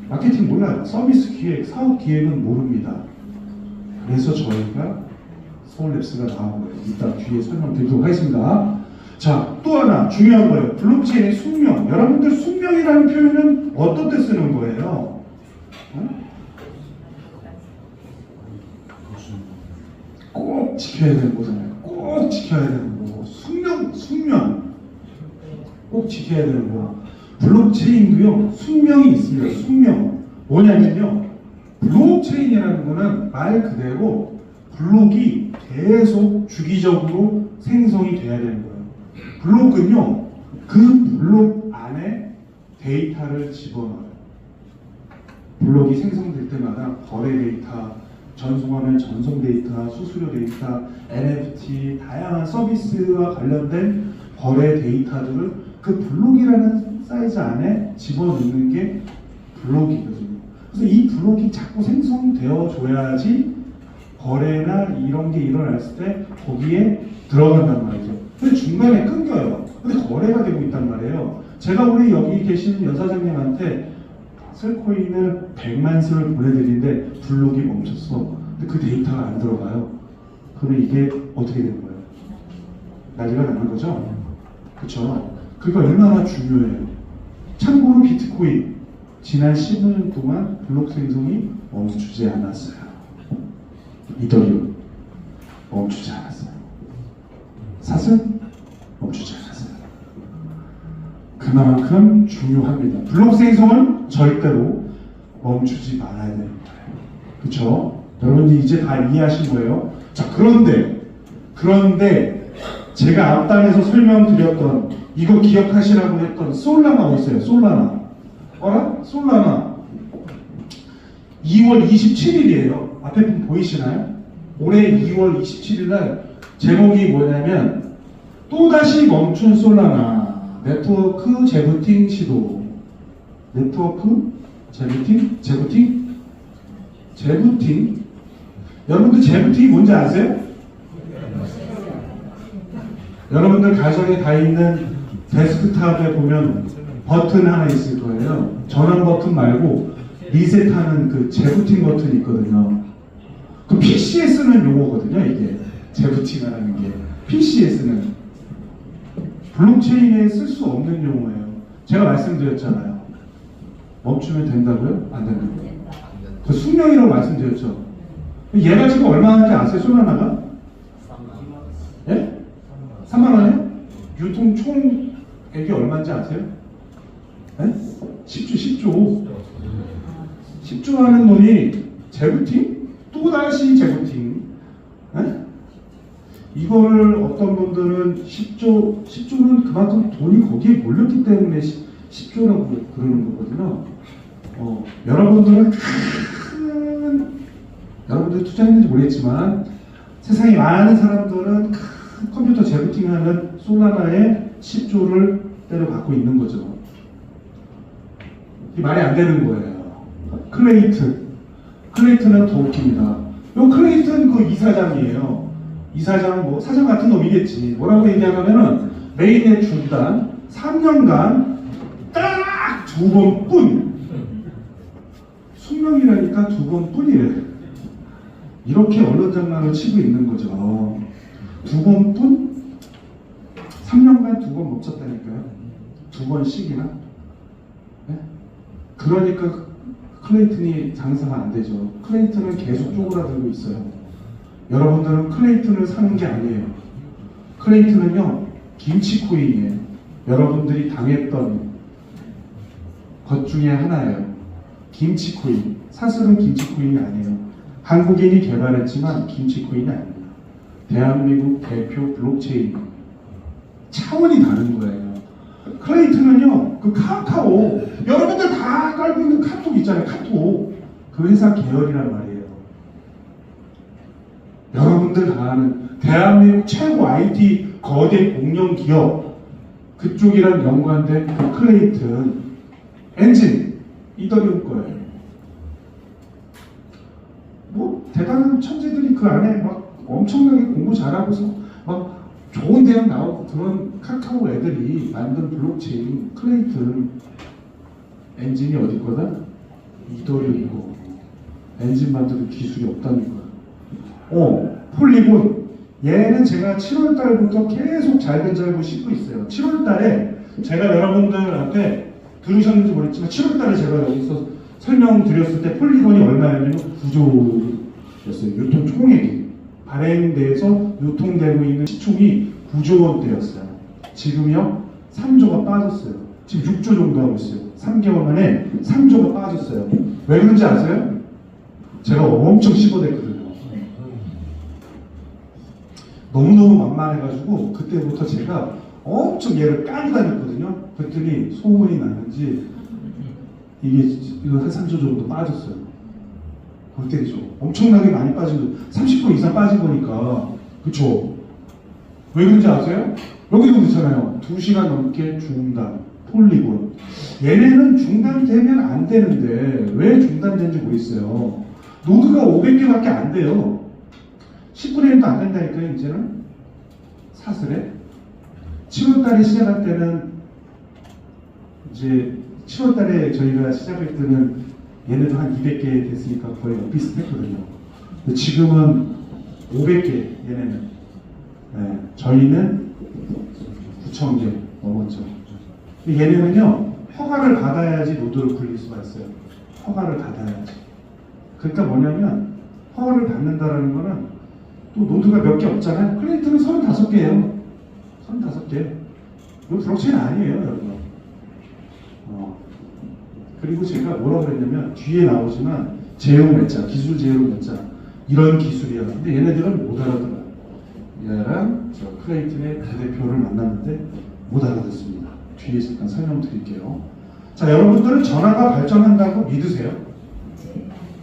마케팅 몰라요. 서비스 기획, 사업 기획은 모릅니다. 그래서 저희가 서울랩스가 나온 거예요. 이따 뒤에 설명드리도록 하겠습니다. 자, 또 하나 중요한 거예요. 블록체인의 숙명. 여러분들 숙명이라는 표현은 어떤 때 쓰는 거예요? 꼭 지켜야 되는 거잖아요. 꼭 지켜야 되는 거. 숙명. 꼭 지켜야 되는 거. 블록체인도요, 숙명이 있습니다. 숙명. 뭐냐면요, 블록체인이라는 거는 말 그대로 블록이 계속 주기적으로 생성이 돼야 되는 거예요. 블록은요, 그 블록 안에 데이터를 집어넣어요. 블록이 생성될 때마다 거래 데이터, 전송하면 전송 데이터, 수수료 데이터, NFT, 다양한 서비스와 관련된 거래 데이터들을 그 블록이라는 사이즈 안에 집어넣는 게 블록이거든요. 그래서 이 블록이 자꾸 생성되어 줘야지 거래나 이런 게 일어났을 때 거기에 들어간단 말이죠. 근데 중간에 끊겨요. 근데 거래가 되고 있단 말이에요. 제가 우리 여기 계시는 여사장님한테 슬코인을 100만 슬을 보내드리는데 블록이 멈췄어. 근데 그 데이터가 안 들어가요. 그러면 이게 어떻게 되는 거예요? 난리가 나는 거죠? 그렇죠? 그게 얼마나 중요해요. 참고로 비트코인 지난 15년 동안 블록 생성이 멈추지 않았어요. 이더리움 멈추지 않았어요. 사슬 멈추지 않았어요. 그만큼 중요합니다. 블록 생성은 절대로 멈추지 말아야 되는 거예요. 그렇죠? 여러분들이 이제 다 이해하신 거예요. 자, 그런데 제가 앞단에서 설명드렸던 이거 기억하시라고 했던 솔라나 어디 있어요? 솔라나. 어라? 솔라나. 2월 27일이에요. 앞에 분 보이시나요? 올해 2월 27일 날 제목이 뭐냐면 또다시 멈춘 솔라나 네트워크 재부팅 시도. 네트워크 재부팅? 여러분들 재부팅이 뭔지 아세요? 여러분들 가정에 다 있는 데스크탑에 보면 버튼 하나 있을 거예요. 전원 버튼 말고 리셋하는 그 재부팅 버튼이 있거든요. 그 PC에 쓰는 용어거든요. 이게 재부팅하는 게 PC에 쓰는, 블록체인에 쓸 수 없는 용어예요. 제가 말씀드렸잖아요. 멈추면 된다고요? 안 된다고요? 그 숙명이라고 말씀드렸죠. 얘가 지금 얼마 하는지 아세요? 솔라나가? 예? 3만 원이요? 유통 총액이 얼마인지 아세요? 예? 10조 하는 놈이 재부팅? 또다시 재부팅. 예? 이거를 어떤 분들은 10조는 그만큼 돈이 거기에 몰렸기 때문에 10조라고 그러는 거거든요. 여러분들 투자했는지 모르겠지만 세상에 많은 사람들은 큰 컴퓨터 재부팅하는 솔라나에 10조를 때려 갖고 있는 거죠. 이게 말이 안 되는 거예요. 클레이튼은 더 웃깁니다. 요 클레이튼 그 이사장이에요. 이사장 뭐 사장 같은 놈이겠지. 뭐라고 얘기하냐면은 메인의 중단 3년간 딱 2번뿐, 숙명이라니까 2번뿐이래. 이렇게 언론 장난을 치고 있는 거죠. 2번뿐? 3년간 번 못 쳤다니까요. 2번씩이나. 네? 그러니까 클레이튼이 장사가 안 되죠. 클레이튼은 계속 쪼그라들고 있어요. 여러분들은 클레이튼을 사는 게 아니에요. 클레이튼은요, 김치코인이에요. 여러분들이 당했던 것 중에 하나예요. 김치코인. 사실은 김치코인이 아니에요. 한국인이 개발했지만 김치코인이 아닙니다. 대한민국 대표 블록체인. 차원이 다른 거예요. 클레이튼은요, 그 카카오, 여러분들 다 깔고 있는 카톡 있잖아요. 카톡. 그 회사 계열이란 말이에요. 여러분들 다 아는 대한민국 최고 IT 거대 공룡 기업, 그쪽이랑 연관된 그 클레이튼 엔진, 이더리움 거예요. 뭐 대단한 천재들이 그 안에 막 엄청나게 공부 잘하고서 막 좋은 대학 나오고 그런 카카오 애들이 만든 블록체인 클레이튼 엔진이 어디 거다? 이더리움이고 엔진 만드는 기술이 없다는 거야. 폴리곤. 얘는 제가 7월 달부터 계속 잘고 씻고 있어요. 7월 달에 제가 여러분들한테 들으셨는지 모르겠지만 7월 달에 제가 여기서 설명드렸을 때 폴리곤이 얼마였냐면 9조였어요. 유통 총액이. 발행돼서 유통되고 있는 시총이 9조 원대였어요. 지금요 3조가 빠졌어요. 지금 6조 정도 하고 있어요. 3개월 만에 3조가 빠졌어요. 왜 그런지 아세요? 제가 엄청 씹어댔거든요. 너무너무 만만해가지고 그때부터 제가 엄청 얘를 까고 다녔거든요. 그랬더니 소문이 나는지 이거 한 3조 정도 빠졌어요. 그때죠. 엄청나게 많이 빠진 거, 30% 이상 빠진 거니까. 그쵸? 왜 그런지 아세요? 여기도 그렇잖아요. 2시간 넘게 중단, 폴리곤. 얘네는 중단되면 안 되는데 왜 중단된지 모르겠어요. 노드가 500개밖에 안 돼요. 10분의 1도 안 된다니까요, 이제는. 사슬에. 7월달에 시작할 때는, 이제, 7월달에 저희가 시작할 때는 얘네도 한 200개 됐으니까 거의 비슷했거든요. 근데 지금은 500개, 얘네는. 네, 저희는 9,000개 넘었죠. 근데 얘네는요, 허가를 받아야지 노드를 굴릴 수가 있어요. 허가를 받아야지. 그러니까 뭐냐면, 허가를 받는다라는 거는 또 노드가 몇 개 없잖아요. 클레이튼은 35개예요. 35개. 이거 블록체인 아니에요, 여러분. 그리고 제가 뭐라고 그랬냐면 뒤에 나오지만 제휴 맺자, 기술 제휴 맺자 이런 기술이야. 근데 얘네들은 못 알아들어요. 얘랑 저 클레이튼의 부대표를 만났는데 못 알아듣습니다. 뒤에 잠깐 설명드릴게요. 자, 여러분들은 전화가 발전한다고 믿으세요?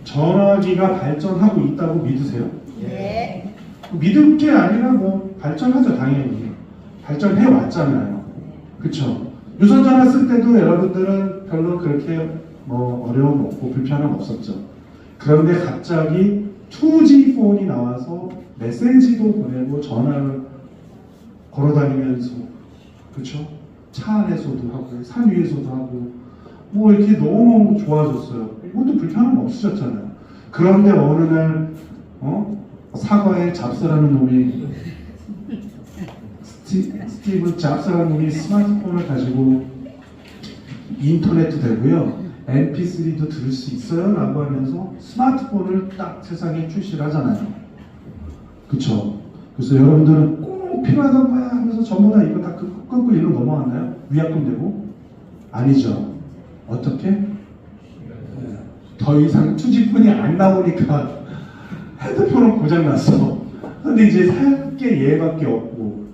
전화기가 발전하고 있다고 믿으세요? 네. 믿을 게 아니라 뭐 발전하죠, 당연히. 발전해 왔잖아요. 그쵸? 유선전화 쓸 때도 여러분들은 별로 그렇게 뭐 어려움 없고 불편함 없었죠. 그런데 갑자기 2G 폰이 나와서 메시지도 보내고 전화를 걸어다니면서, 그쵸? 차 안에서도 하고 산 위에서도 하고 뭐 이렇게 너무 좋아졌어요. 이것도 불편함 없으셨잖아요. 그런데 어느 날 사과에 잡스라는 놈이 스티브 잡스라는 놈이 스마트폰을 가지고 인터넷도 되고요, MP3도 들을 수 있어요 라고 하면서 스마트폰을 딱 세상에 출시를 하잖아요. 그쵸? 그래서 여러분들은 꼭 필요하단 거야 하면서 전부 다 이거 다 끊고 일로 넘어갔나요? 위약금 내고? 아니죠. 어떻게? 더 이상 투지폰이 안 나오니까 핸드폰은 고장났어. 근데 이제 살 게 얘밖에 없고,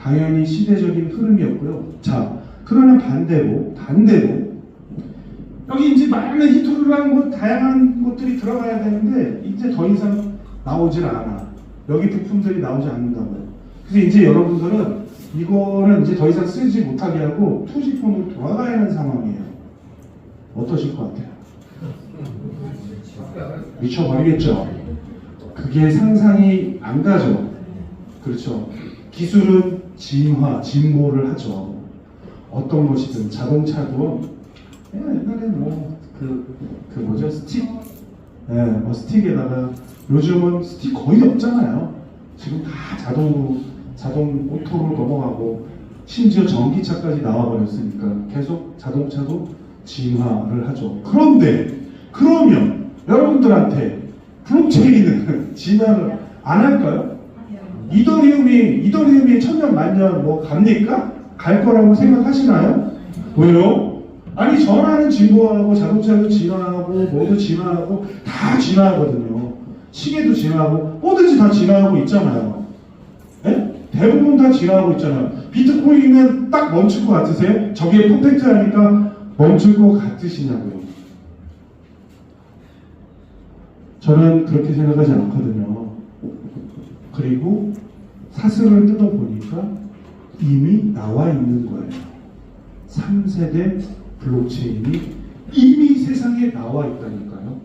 당연히 시대적인 흐름이었고요. 자, 그러나 반대로 여기 이제 많은 히토르랑 뭐 다양한 것들이 들어가야 되는데 이제 더 이상 나오질 않아. 여기 부품들이 나오지 않는다고요. 그래서 이제 여러분들은 이거는 이제 더 이상 쓰지 못하게 하고 투지폰으로 돌아가야 하는 상황이에요. 어떠실 것 같아요? 미쳐버리겠죠? 그게 상상이 안 가죠? 그렇죠? 기술은 진보를 하죠. 어떤 것이든 자동차도 옛날에 뭐죠? 스틱, 뭐 스틱에다가 요즘은 스틱 거의 없잖아요. 지금 다 자동 오토로 넘어가고 심지어 전기차까지 나와버렸으니까 계속 자동차도 진화를 하죠. 그런데 그러면 여러분들한테 블록체인은 진화를 안 할까요? 이더리움이 천년 만년 뭐 갑니까? 갈 거라고 생각하시나요? 왜요? 아니 전화는 진보하고 자동차도 진화하고 뭐도 진화하고 다 진화하거든요. 시계도 진화하고 뭐든지 다 진화하고 있잖아요. 네? 대부분 다 진화하고 있잖아요. 비트코인은 딱 멈출 것 같으세요? 저게 퍼펙트하니까 멈출 것 같으시냐고요? 저는 그렇게 생각하지 않거든요. 그리고 사슬을 뜯어보니까 이미 나와 있는 거예요. 3세대 블록체인이 이미 세상에 나와 있다니까요.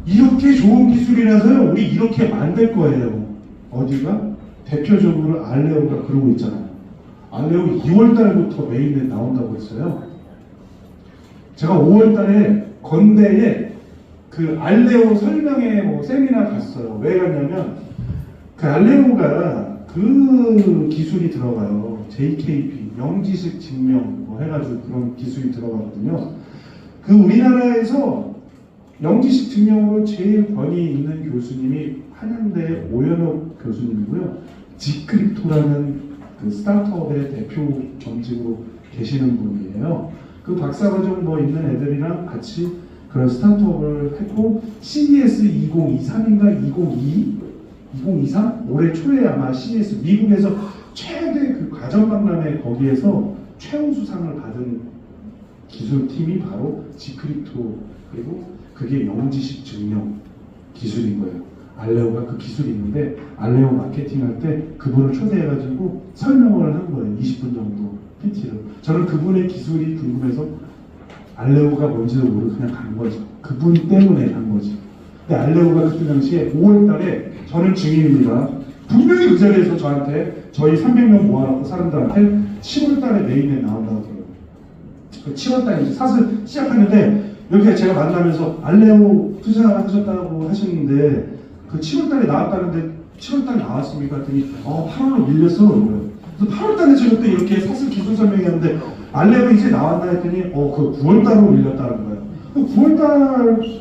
이렇게 좋은 기술이라서요. 우리 이렇게 만들 거예요. 어디가? 대표적으로 알레오가 그러고 있잖아요. 알레오 2월달부터 메인에 나온다고 했어요. 제가 5월달에 건대에 그 알레오 설명회 뭐 세미나 갔어요. 왜 갔냐면 그 알레오가 그 기술이 들어가요. JKP 영지식 증명 뭐 해가지고 그런 기술이 들어가거든요. 그 우리나라에서 영지식 증명으로 제일 권위 있는 교수님이 한양대 오연옥 교수님이고요. 지크립토라는 그 스타트업의 대표 겸직으로 계시는 분이에요. 그 박사과정 뭐 있는 애들이랑 같이 그런 스타트업을 했고 CES 2023인가 2023 올해 초에 아마 CES 미국에서 최대 그 가전박람회 거기에서 최우수상을 받은 기술팀이 바로 지크립토 그리고 그게 영지식 증명 기술인 거예요. 알레오가 그 기술이 있는데 알레오 마케팅 할 때 그분을 초대해가지고 설명을 한 거예요. 20분 정도 PT를. 저는 그분의 기술이 궁금해서 알레오가 뭔지도 모르고 그냥 간 거죠. 그분 때문에 간 거지. 근데 알레오가 그때 당시에 5월달에 저는 증인입니다. 분명히 그 자리에서 저한테 저희 300명 모아놓고 사람들한테 7월달에 메인에 나온다고 하더라고요. 7월달에 이제 사슬 시작하는데 이렇게 제가 만나면서 알레오 투자하셨다고 하셨는데 그 7월달에 나왔다는데 7월달에 나왔습니까? 했더니 8월로 밀렸어. 그래서 8월달에 제가 또 이렇게 사슬 기술 설명했는데 알레오 이제 나왔나 했더니 그 9월달로 밀렸다는 거예요. 그 9월달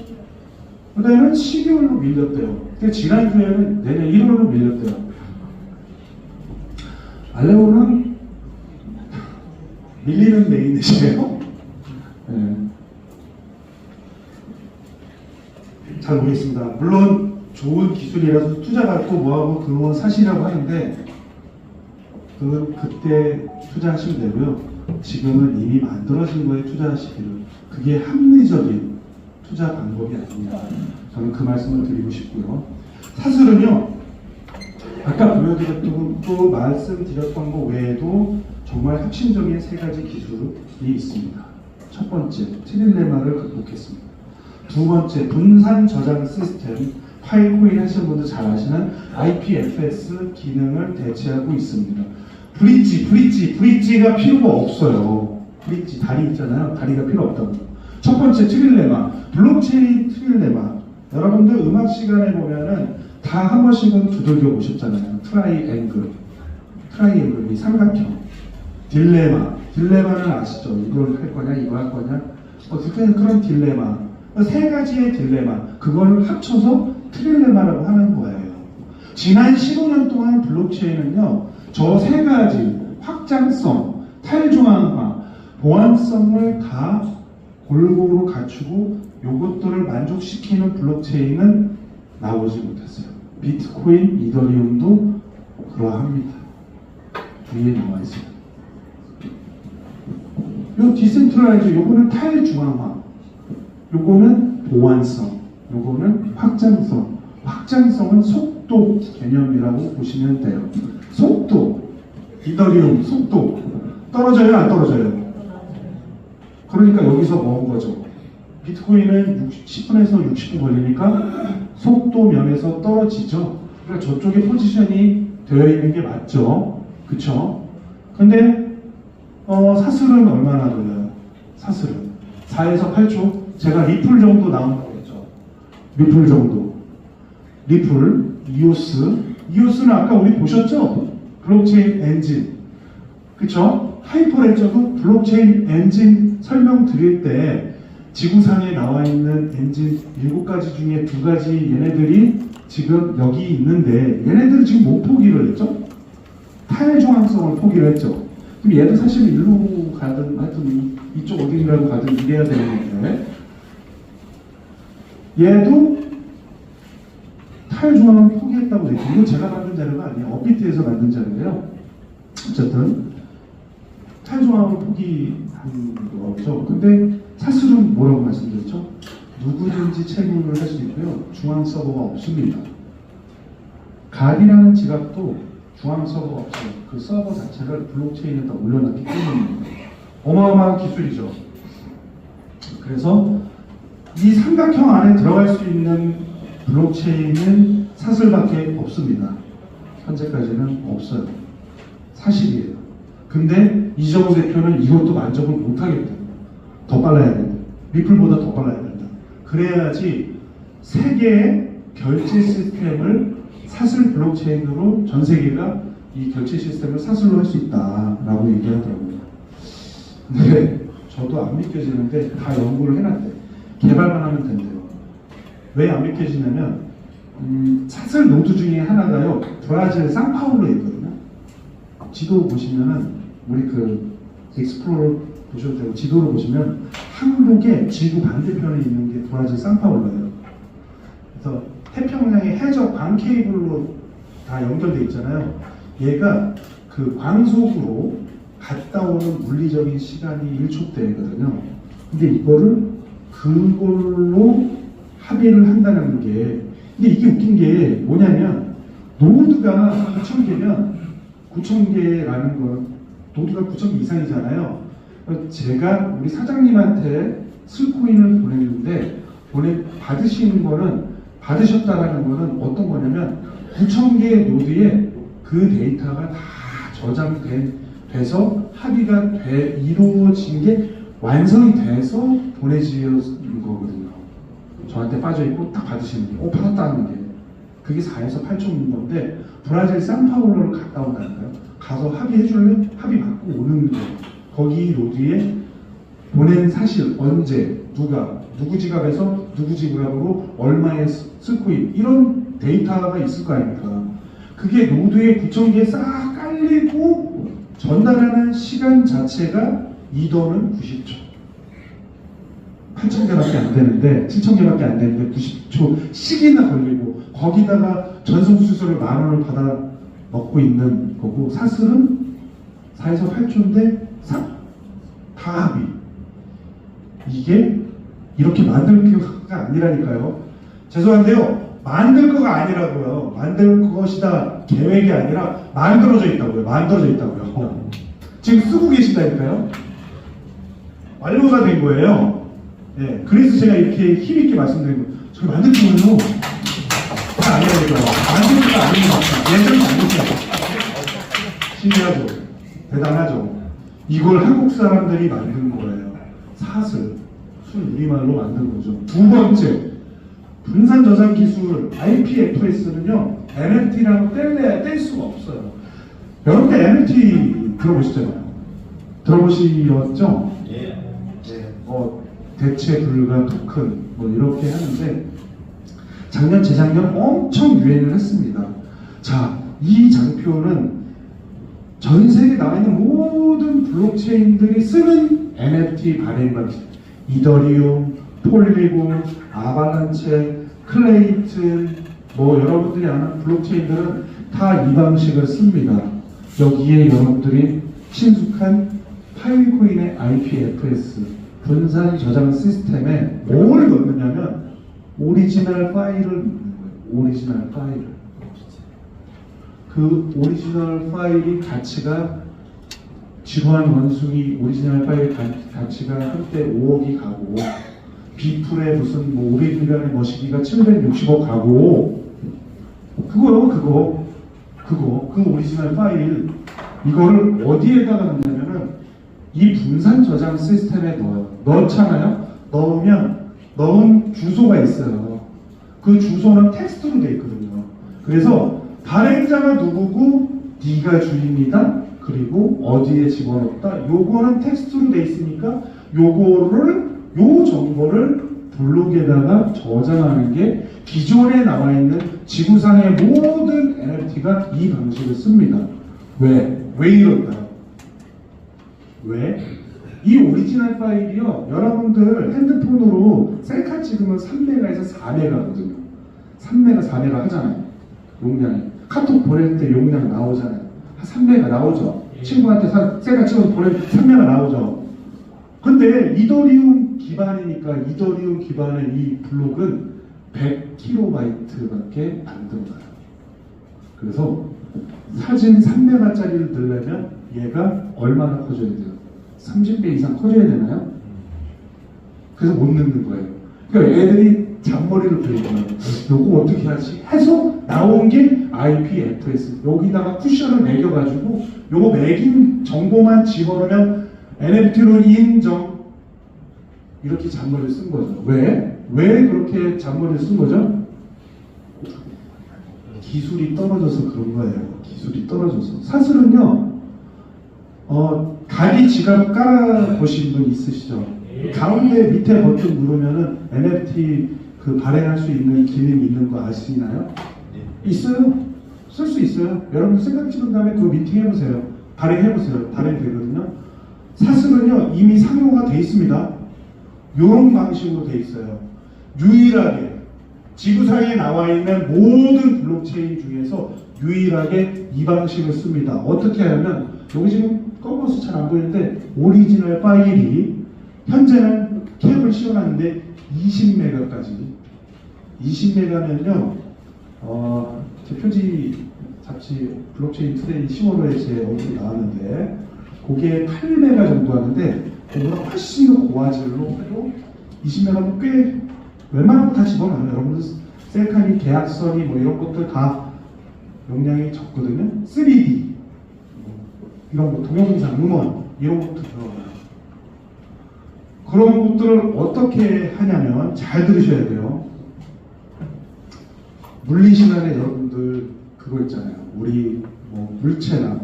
그다음에는 12월로 밀렸대요. 근데 지난주에는 내년 1월로 밀렸대요. 알레오는 밀리는 메인이시네요. 네. 잘 모르겠습니다. 물론 좋은 기술이라서 투자 받고 뭐하고 그건 사실이라고 하는데 그건 그때 투자하시면 되고요. 지금은 이미 만들어진 거에 투자하시기를 그게 합리적인 투자 방법이 아니냐. 저는 그 말씀을 드리고 싶고요. 사슬은요. 아까 보여드렸던 또 말씀드렸던 거 외에도 정말 핵심적인 세 가지 기술이 있습니다. 첫 번째, 트릴레마를 극복했습니다. 두 번째, 분산 저장 시스템, 파일코인 하시는 분들 잘 아시는 IPFS 기능을 대체하고 있습니다. 브릿지가 필요가 없어요. 브릿지, 다리 있잖아요. 다리가 필요 없다고. 첫 번째, 트릴레마, 블록체인 트릴레마. 여러분들 음악 시간에 보면은 다 한 번씩은 두들겨 보셨잖아요. 트라이앵글, 이 삼각형. 딜레마는 아시죠? 이걸 할 거냐, 이거 할 거냐. 어떻게 그런 딜레마. 세 가지의 딜레마. 그걸 합쳐서 트릴레마라고 하는 거예요. 지난 15년 동안 블록체인은요, 저 세 가지 확장성, 탈중앙화, 보안성을 다 골고루 갖추고 요것들을 만족시키는 블록체인은 나오지 못했어요. 비트코인, 이더리움도 그러합니다. 위에 나와 있어요. 요 디센트럴라이즈, 요거는 탈중앙화, 요거는 보안성, 요거는 확장성. 확장성은 속도 개념이라고 보시면 돼요. 속도, 이더리움 속도 떨어져요, 안 떨어져요? 그러니까 여기서 먹은 거죠. 비트코인은 10분에서 60분 걸리니까 속도 면에서 떨어지죠. 그러니까 저쪽에 포지션이 되어 있는 게 맞죠. 그쵸? 근데 사슬은 얼마나 걸려요? 사슬은 4에서 8초. 제가 리플 정도 나온다고 했죠. 리플 정도. 이오스는 아까 우리 보셨죠? 블록체인 엔진. 그쵸? 하이퍼레저도 블록체인 엔진 설명드릴 때 지구상에 나와 있는 엔진 7가지 중에 2가지 얘네들이 지금 여기 있는데 얘네들은 지금 못 포기를 했죠? 탈중앙성을 포기를 했죠. 그럼 얘도 사실 일로 가든 하여튼 이쪽 어딘가로 가든 이래야 되는데 얘도 탈중앙을 포기했다고 돼요. 이건 제가 만든 자료가 아니에요. 업비트에서 만든 자료예요. 어쨌든 탈중앙을 포기한 거죠. 근데 사실은 뭐라고 말씀드렸죠? 누구든지 채굴을 할 수 있고요. 중앙 서버가 없습니다. 갈이라는 지갑도 중앙 서버가 없어요. 그 서버 자체를 블록체인에다 올려놨기 때문입니다. 어마어마한 기술이죠. 그래서 이 삼각형 안에 들어갈 수 있는 블록체인은 사슬밖에 없습니다. 현재까지는 없어요. 사실이에요. 근데 이정우 대표는 이것도 만족을 못하겠다. 더 빨라야 된다. 리플보다 더 빨라야 된다. 그래야지 세계의 결제 시스템을 사슬 블록체인으로 전 세계가 이 결제 시스템을 사슬로 할 수 있다라고 얘기하더라고요. 근데 저도 안 믿겨지는데 다 연구를 해놨대. 개발만 하면 된대요. 왜 안 믿겨지냐면 사슬 노드 중에 하나가요. 브라질 상파울로에 있거든요. 지도 보시면은 우리 그 익스플로러 보셔도 되고 지도를 보시면 한국의 지구 반대편에 있는 게 브라질 상파울로예요. 그래서 태평양의 해저 광 케이블로 다 연결돼 있잖아요. 얘가 그 광속으로 갔다 오는 물리적인 시간이 1초대거든요. 근데 이거를 그걸로 합의를 한다는 게, 근데 이게 웃긴 게 뭐냐면 노드가 9,000개면 9,000개라는 건 노드가 9,000개 이상이잖아요. 제가 우리 사장님한테 슬코인을 보냈는데 받으시는 거는 받으셨다라는 거는 어떤 거냐면 9,000개의 노드에 그 데이터가 다 저장돼서 합의가 이루어진 게 완성이 돼서 보내지는 거거든요. 저한테 빠져있고 딱 받으시는 게 받았다는 게 그게 4에서 8천 건데 브라질 상파울로를 갔다 온다니까요. 가서 합의해줄래? 합의 받고 오는 거. 거기 노드에 보낸 사실 언제 누구 지갑에서 누구 지갑으로 얼마의 슬코인 이런 데이터가 있을 거 아닙니까? 그게 노드에 9,000개 싹 깔리고 전달하는 시간 자체가 2더는 90초. 8,000개밖에 안 되는데 7,000개밖에 안 되는데 90초씩이나 걸리고 거기다가 전송수수료 10,000원을 받아 먹고 있는 거고 사슬은 4에서 8초인데 다 합의. 이게 이렇게 만들 거가 아니라니까요. 죄송한데요. 만들 거가 아니라고요. 만들 것이다 계획이 아니라 만들어져 있다고요. 만들어져 있다고요. 지금 쓰고 계시다니까요. 완료가 된 거예요. 예, 그래서 제가 이렇게 힘있게 말씀드린 거예요. 저게 만들 거예요. 다 아니라니까요. 만들 거가 아닌 것 같아요. 예전에 만들었어요. 신기하죠? 대단하죠? 이걸 한국 사람들이 만든 거예요. 사슬, 우리말로 만든 거죠. 두 번째, 분산 저장 기술 IPFS는요, NFT랑 뗄 수가 없어요. 여러분들 NFT 들어보시잖아요. 들어보셨죠? 예. 대체 불가 토큰 뭐 이렇게 하는데 작년 재작년 엄청 유행을 했습니다. 자, 이 장표는 전 세계에 나와 있는 모든 블록체인들이 쓰는 NFT 발행 방식. 이더리움, 폴리곤, 아바란체, 클레이튼, 뭐 여러분들이 아는 블록체인들은 다 이 방식을 씁니다. 여기에 여러분들이 친숙한 파일코인의 IPFS 분산 저장 시스템에 뭘 넣느냐면 오리지널 파일을 넣는 거예요. 오리지널 파일을. 그 오리지널 파일이 가치가 지루한 원숭이 오리지널 파일 가치가 한때 5억이 가고 비플의 무슨 뭐 오리지널의 머시기가 760억 가고 그 오리지널 파일 이거를 어디에다가 넣냐면은 이 분산 저장 시스템에 넣잖아요. 넣은 주소가 있어요. 그 주소는 텍스트로 되어 있거든요. 그래서 발행자가 누구고 네가 주인이다. 그리고 어디에 집어넣었다. 요거는 텍스트로 돼 있으니까 요거를 요 정보를 블록에다가 저장하는 게 기존에 나와 있는 지구상의 모든 NFT가 이 방식을 씁니다. 왜? 왜 이럴까요? 왜? 이 오리지널 파일이요, 여러분들 핸드폰으로 셀카 찍으면 3메가에서 4메가거든요. 3메가, 4메가 하잖아요. 용량이. 카톡 보낼 때 용량 나오잖아요. 한 3메가 나오죠. 친구한테 셀카 찍어서 보낼 때 3메가 나오죠. 근데 이더리움 기반이니까 이더리움 기반의 이 블록은 100kB밖에 안 들어가요. 그래서 사진 3메가짜리를 넣으려면 얘가 얼마나 커져야 돼요? 30배 이상 커져야 되나요? 그래서 못 넣는 거예요. 그러니까 애들이 잔머리를 부리고요. 요거 어떻게 하지? 해서 나온 게 IPFS. 여기다가 쿠션을 매겨가지고 요거 매긴 정보만 집어넣으면 NFT로 인정. 이렇게 잔머리를 쓴 거죠. 왜? 왜 그렇게 잔머리를 쓴 거죠? 기술이 떨어져서 그런 거예요. 기술이 떨어져서. 사실은요, 가디 지갑 깔아보신 분 있으시죠? 가운데 밑에 버튼 누르면은 NFT 그 발행할 수 있는 기능이 있는 거 아시나요? 있어요. 쓸 수 있어요. 여러분 생각 찍은 다음에 그거 미팅 해보세요. 발행해보세요. 발행되거든요. 사실은요, 이미 상용화 돼 있습니다. 이런 방식으로 돼 있어요. 유일하게 지구상에 나와 있는 모든 블록체인 중에서 유일하게 이 방식을 씁니다. 어떻게 하냐면, 여기 지금 검은색 잘 안 보이는데 오리지널 파일이 현재는 캡을 씌워놨는데 20메가까지. 20메가면요, 제 표지 잡지 블록체인 투데이 10월호에 제 얼굴이 나왔는데 그게 8메가 정도 하는데 그보다 훨씬 더 고화질로 해도 20메가면 꽤 웬만하면 다 집어넣어요. 여러분들 셀카니 계약서니 뭐 이런 것들 다 용량이 적거든요. 3D 이런 거, 동영상, 음원 이런 것도 들어가요. 그런 것들을 어떻게 하냐면 잘 들으셔야 돼요. 물리 시간에 여러분들 그거 있잖아요. 우리 뭐 물체나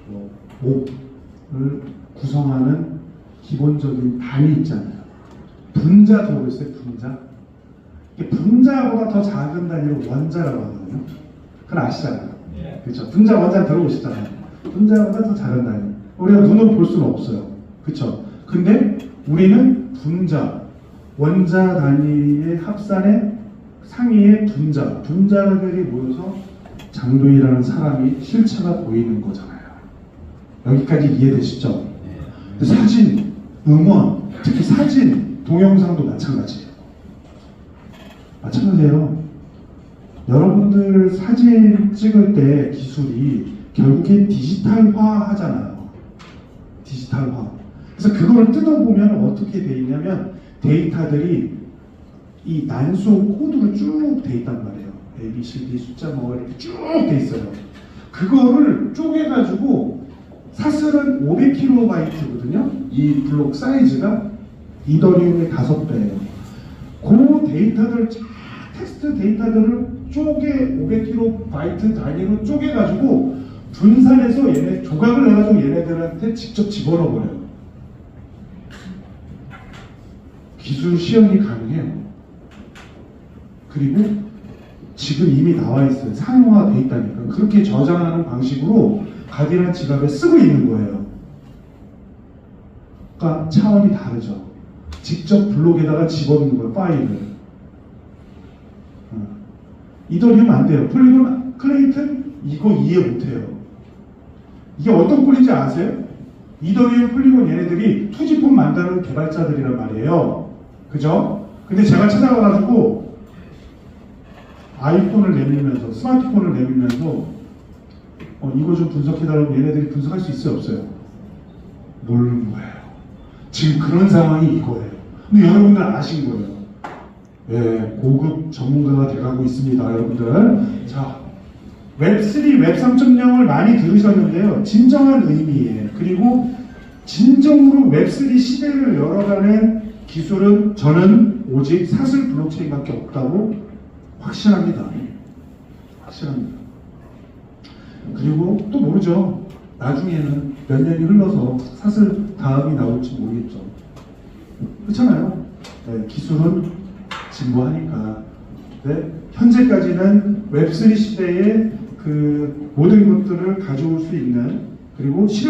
뭐 목을 구성하는 기본적인 단위 있잖아요. 분자 들어보셨어요? 분자? 분자보다 더 작은 단위를 원자라고 하거든요. 그건 아시잖아요. 그렇죠? 분자, 원자 들어보시잖아요. 분자보다 더 작은 단위. 우리가 눈으로 볼 수는 없어요. 그렇죠? 근데 우리는 분자, 원자 단위의 합산의 상위의 분자들이 모여서 장도희라는 사람이 실체가 보이는 거잖아요. 여기까지 이해되시죠? 사진, 음원, 특히 사진, 동영상도 마찬가지예요. 마찬가지예요. 여러분들 사진 찍을 때 기술이 결국에 디지털화 하잖아요. 디지털화. 그래서 그걸 뜯어보면 어떻게 돼 있냐면 데이터들이 이 난소 코드로 쭉 돼 있단 말이에요. A, B, C, D 숫자 뭐 이렇게 쭉 돼 있어요. 그거를 쪼개가지고 사실은 500kB거든요. 이 블록 사이즈가 이더리움의 5배예요. 그 데이터들, 텍스트 데이터들을 500kB 단위로 쪼개가지고 분산해서 얘네 조각을 해가지고 얘네들한테 직접 집어넣어버려요. 기술 시연이 가능해요. 그리고 지금 이미 나와 있어요. 상용화돼 있다니까. 그렇게 저장하는 방식으로 가디란 지갑에 쓰고 있는 거예요. 그러니까 차원이 다르죠. 직접 블록에다가 집어넣는 거예요. 파일을. 이더리움 안 돼요. 폴리곤 클레이튼 이거 이해 못해요. 이게 어떤 꼴인지 아세요? 이더리움 폴리곤 얘네들이 투지폰 만드는 개발자들이란 말이에요. 그죠? 근데 제가 찾아가가지고 아이폰을 내밀면서, 스마트폰을 내밀면서 이거 좀 분석해달라고 얘네들이 분석할 수 있어요? 없어요? 모르는 거예요. 지금 그런 상황이 이거예요. 근데 여러분들 아신 거예요. 예, 고급 전문가가 돼가고 있습니다, 여러분들. 자, 웹3, 웹 3.0을 많이 들으셨는데요. 진정한 의미에, 그리고 진정으로 웹3 시대를 열어가는 기술은 저는 오직 사슬 블록체인밖에 없다고 확신합니다. 확신합니다. 그리고 또 모르죠. 나중에는 몇 년이 흘러서 사슬 다음이 나올지 모르겠죠. 그렇잖아요. 네, 기술은 진보하니까. 네, 현재까지는 웹3 시대에 그 모든 것들을 가져올 수 있는, 그리고 실현